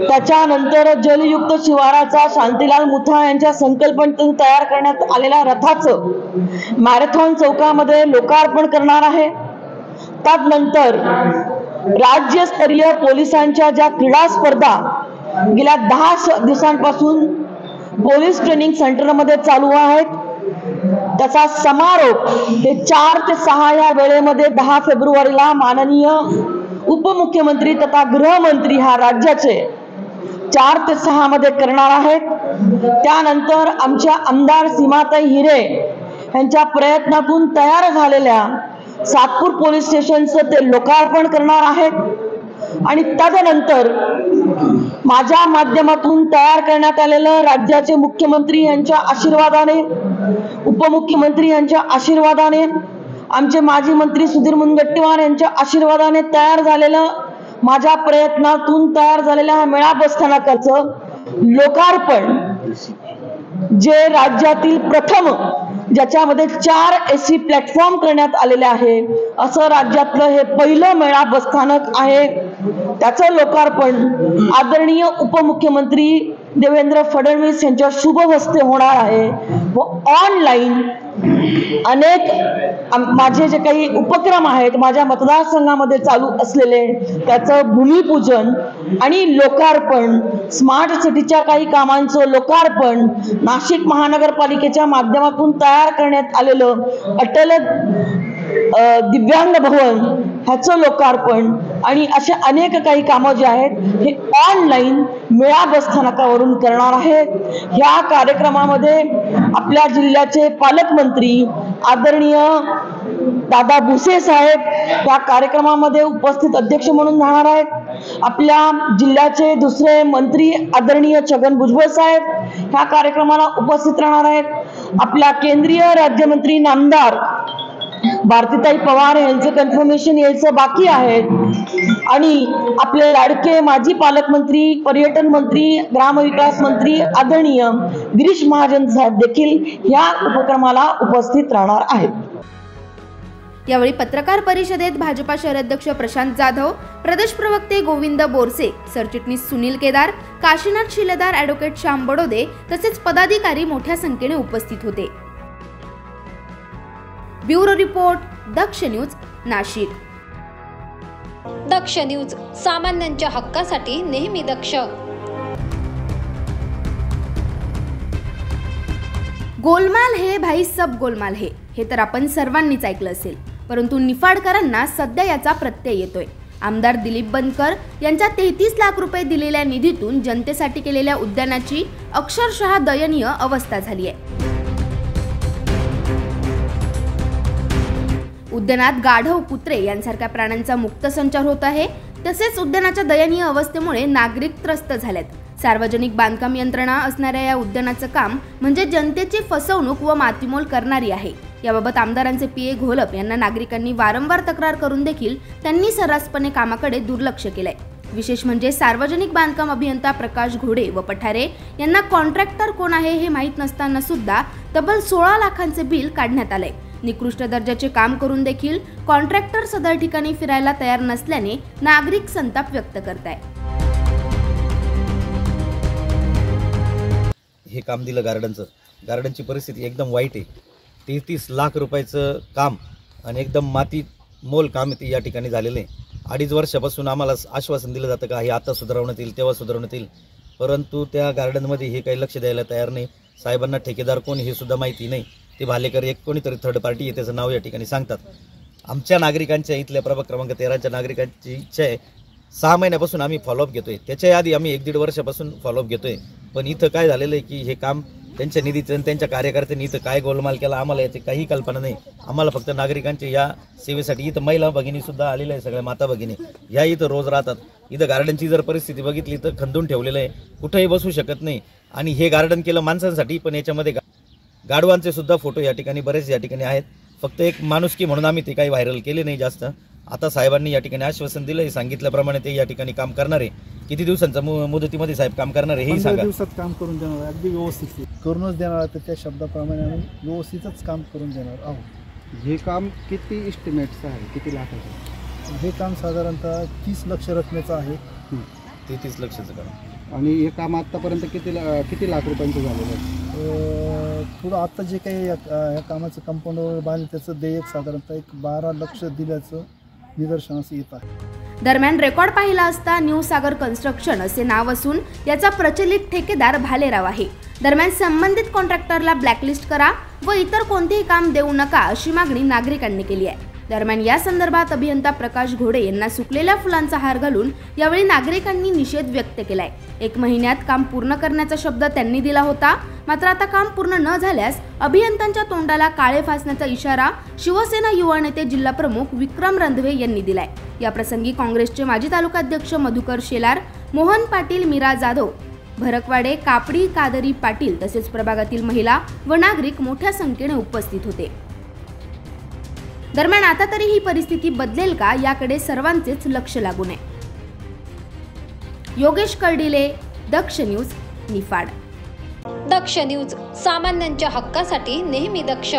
त्याच्यानंतर जलयुक्त शिवाराचा शांतीलाल मुथा यांच्या संकल्पनेतून तयार करण्यात आलेल्या रथाचं मॅरेथॉन चौकामध्ये लोकार्पण करणार आहे. त्यानंतर राज्यस्तरीय पोलिसांच्या ज्या क्रीडा स्पर्धा गेल्या 10 दिवसांपासून पोलीस ट्रेनिंग सेंटरमध्ये चालू आहेत, त्याचा समारोप हे 4 ते 6 या वेळेमध्ये 10 फेब्रुवारीला माननीय उपमुख्यमंत्री तथा गृहमंत्री ह्या राज्याचे 4 ते 6 मध्ये करणार आहेत. त्यानंतर आमच्या आमदार सीमाताई हिरे यांच्या प्रयत्नातून तयार झालेल्या सातपूर पोलीस स्टेशनचं ते लोकार्पण करणार आहेत. आणि त्यानंतर माझ्या माध्यमातून तयार करण्यात आलेलं राज्याचे मुख्यमंत्री यांच्या आशीर्वादाने, उपमुख्यमंत्री यांच्या आशीर्वादाने, आमचे माजी मंत्री सुधीर मुनगंटीवार यांच्या आशीर्वादाने तयार झालेलं, माझ्या प्रयत्नातून तयार झालेल्या मेळा बसस्थानकाचं लोकार्पण, जे राज्यातील प्रथम ज्याच्यामध्ये 4 AC प्लॅटफॉर्म करण्यात आलेले आहे, असं राज्यातलं हे पहिलं मेळा बसस्थानक आहे. त्याचं लोकार्पण आदरणीय उपमुख्यमंत्री देवेंद्र फडणवीस यांच्या शुभ हस्ते होणार आहे. व ऑनलाईन अनेक माझे जे काही उपक्रम आहेत माझ्या मतदारसंघामध्ये चालू असलेले, त्याचं भूमिपूजन आणि लोकार्पण, स्मार्ट सिटीच्या काही कामांचं लोकार्पण, नाशिक महानगरपालिकेच्या माध्यमातून तयार करण्यात आलेलं अटल दिव्यांग भवन ह्याचं लोकार्पण आणि असे अनेक काही कामं जे आहेत हे ऑनलाईन मेळा बसस्थानकावरून करणार आहेत. ह्या कार्यक्रमामध्ये आपल्या जिल्ह्याचे पालकमंत्री आदरणीय दादा भुसे साहेब या कार्यक्रमामध्ये उपस्थित अध्यक्ष म्हणून राहणार आहेत. आपल्या जिल्ह्याचे दुसरे मंत्री आदरणीय छगन भुजबळ साहेब ह्या कार्यक्रमाला उपस्थित राहणार आहेत। आपल्या केंद्रीय राज्यमंत्री नामदार भारतीताई पवार यांचं कन्फर्मेशन यायचं बाकी आहे आणि आपले लाडके माजी पालकमंत्री, पर्यटन मंत्री, ग्रामविकास मंत्री आदरणीय गिरीश महाजन साहेब देखील या उपक्रमाला उपस्थित राहणार आहेत। यावेळी पत्रकार परिषदेत भाजपा शहराध्यक्ष प्रशांत जाधव, प्रदेश प्रवक्ते गोविंद बोरसे, सरचिटणीस सुनील केदार, काशीनाथ शिलेदार, ॲडव्होकेट श्याम बडोदे तसेच पदाधिकारी मोठ्या संख्येने उपस्थित होते। ब्युरो रिपोर्ट, दक्ष न्यूज, नाशिक। दक्ष न्यूज, सामान्यांच्या हक्कासाठी नेहमी दक्ष। गोलमाल है भाई, सब गोलमाल है, हे तर आपण सर्वांनीच ऐकलं असेल, परंतु निफाडकरांना सध्या याचा प्रत्यय येतोय। आमदार दिलीप बनकर यांच्या 33 लाख रुपये दिलेल्या निधीतून जनतेसाठी केलेल्या उद्यानाची अक्षरशः दयनीय अवस्था झाली आहे। उद्यानात गाढव, कुत्रे यांसारख्या प्राण्यांचा मुक्त संचार होत आहे। तसेच उद्यानाच्या दयनीय अवस्थेमुळे नागरिक त्रस्त झालेत। सार्वजनिक बांधकाम यंत्रणा असणाऱ्या या उद्यानाचं काम म्हणजे जनतेची फसवणूक व मातीमोल करणारी आहे। याबाबत आमदारांचे पीए घोलप यांना नागरिकांनी वारंवार तक्रार करून देखील त्यांनी सर्रासपणे कामाकडे दुर्लक्ष केलंय। विशेष म्हणजे सार्वजनिक बांधकाम अभियंता प्रकाश घोडे व पठारे यांना कॉन्ट्रॅक्टर कोण आहे हे माहीत नसताना सुद्धा तब्बल 16 लाखांचे बिल काढण्यात आलंय। निकृष्ट दर्जाचे काम करून देखील कॉन्ट्रॅक्टर सदर ठिकाणी फिरायला तयार नसल्याने नागरिक संताप व्यक्त करतायत। हे काम दिलं गार्डनची परिस्थिती एकदम वाईट आहे। 33 लाख रुपयाचं काम आणि एकदम माती मोल काम ते या ठिकाणी झालेलं आहे। 2.5 वर्षापासून आम्हाला आश्वासन दिलं जातं का हे आता सुधारवण्यात येईल, तेव्हा सुधारवण्यात येईल, परंतु त्या गार्डनमध्ये हे काही लक्ष द्यायला तयार नाही। साहेबांना ठेकेदार कोण हे सुद्धा माहिती नाही। ते भालेकर एक कोणीतरी थर्ड पार्टी आहे, त्याचं नाव या ठिकाणी सांगतात। आमच्या नागरिकांच्या इथल्या प्रभाग क्रमांक 13च्या नागरिकांची इच्छा आहे, 6 महिन्यापासून आम्ही फॉलोअप घेतोय, त्याच्या आधी आम्ही 1-1.5 वर्षापासून फॉलोअप घेतोय। पण इथं काय झालेलं आहे की हे काम त्यांच्या निधीचं आणि त्यांच्या कार्यकर्त्यांनी इथं काय गोलमाल केला आम्हाला याची काही कल्पना नाही। आम्हाला फक्त नागरिकांच्या या सेवेसाठी इथं महिला भगिनीसुद्धा आलेल्या आहे, सगळ्या माता भगिनी या इथं रोज राहतात। इथं गार्डनची जर परिस्थिती बघितली तर खंदून ठेवलेलं आहे, कुठेही बसू शकत नाही। आणि हे गार्डन केलं माणसांसाठी, पण याच्यामध्ये गाढवांचे सुद्धा फोटो या ठिकाणी बरेच या ठिकाणी आहेत। फक्त एक माणुसकी म्हणून आम्ही ते काही व्हायरल केले नाही जास्त। आता साहेबांनी या ठिकाणी आश्वासन दिलं, सांगितल्याप्रमाणे ते या ठिकाणी काम करणार आहे। किती दिवसांचा मुदतीमध्ये साहेब काम करणार आहे हे सांगा। 15 दिवसात काम करून देणार, अगदी व्यवस्थित करूनच देणार, तर त्या शब्दाप्रमाणे आम्ही व्यवस्थितच काम करून देणार आहोत। हे काम किती इस्टिमेटचं आहे, किती लाखाचं? हे काम साधारणतः 30 लाख रकमेचं आहे। 33 लाखाचं काम आणि हे काम आत्तापर्यंत किती लाख रुपयांचं झालेलं आहे? थोडं आत्ता जे काही या कामाचं कंपाऊंड वगैरे बांधलं त्याचं देयक साधारणतः एक 12 लाख दिल्याचं निदर्शनास येत आहे। दरम्यान रेकॉर्ड पाहिला असता न्यू सागर कन्स्ट्रक्शन असे नाव असून याचा प्रचलित ठेकेदार भालेराव आहे। दरम्यान संबंधित कॉन्ट्रॅक्टरला ब्लॅकलिस्ट करा व इतर कोणतेही काम देऊ नका अशी मागणी नागरिकांनी केली आहे। दरम्यान या संदर्भात अभियंता प्रकाश घोडे यांना सुकलेल्या फुलांचा हार घालून यावेळी नागरिकांनी निषेध व्यक्त केलाय। 1 महिन्यात काम पूर्ण करण्याचा शब्द त्यांनी दिला होता, मात्र आता काम पूर्ण न झाल्यास अभियंत्यांच्या तोंडाला काळे फासण्याचा इशारा शिवसेना युवा नेते जिल्हा प्रमुख विक्रम रंधवे यांनी दिलाय। या प्रसंगी काँग्रेसचे माजी तालुकाध्यक्ष मधुकर शेलार, मोहन पाटील, मीरा जाधव, भरकवाडे, कापडी, कादरी पाटील तसेच प्रभागातील महिला व नागरिक मोठ्या संख्येने उपस्थित होते। दरम्यान आता तरी ही परिस्थिती बदलेल का याकडे सर्वांचेच लक्ष लागून आहे। योगेश कर्डिले, दक्ष न्यूज, निफाड। दक्ष न्यूज, सामान्यांच्या हक्कासाठी नेहमी दक्ष।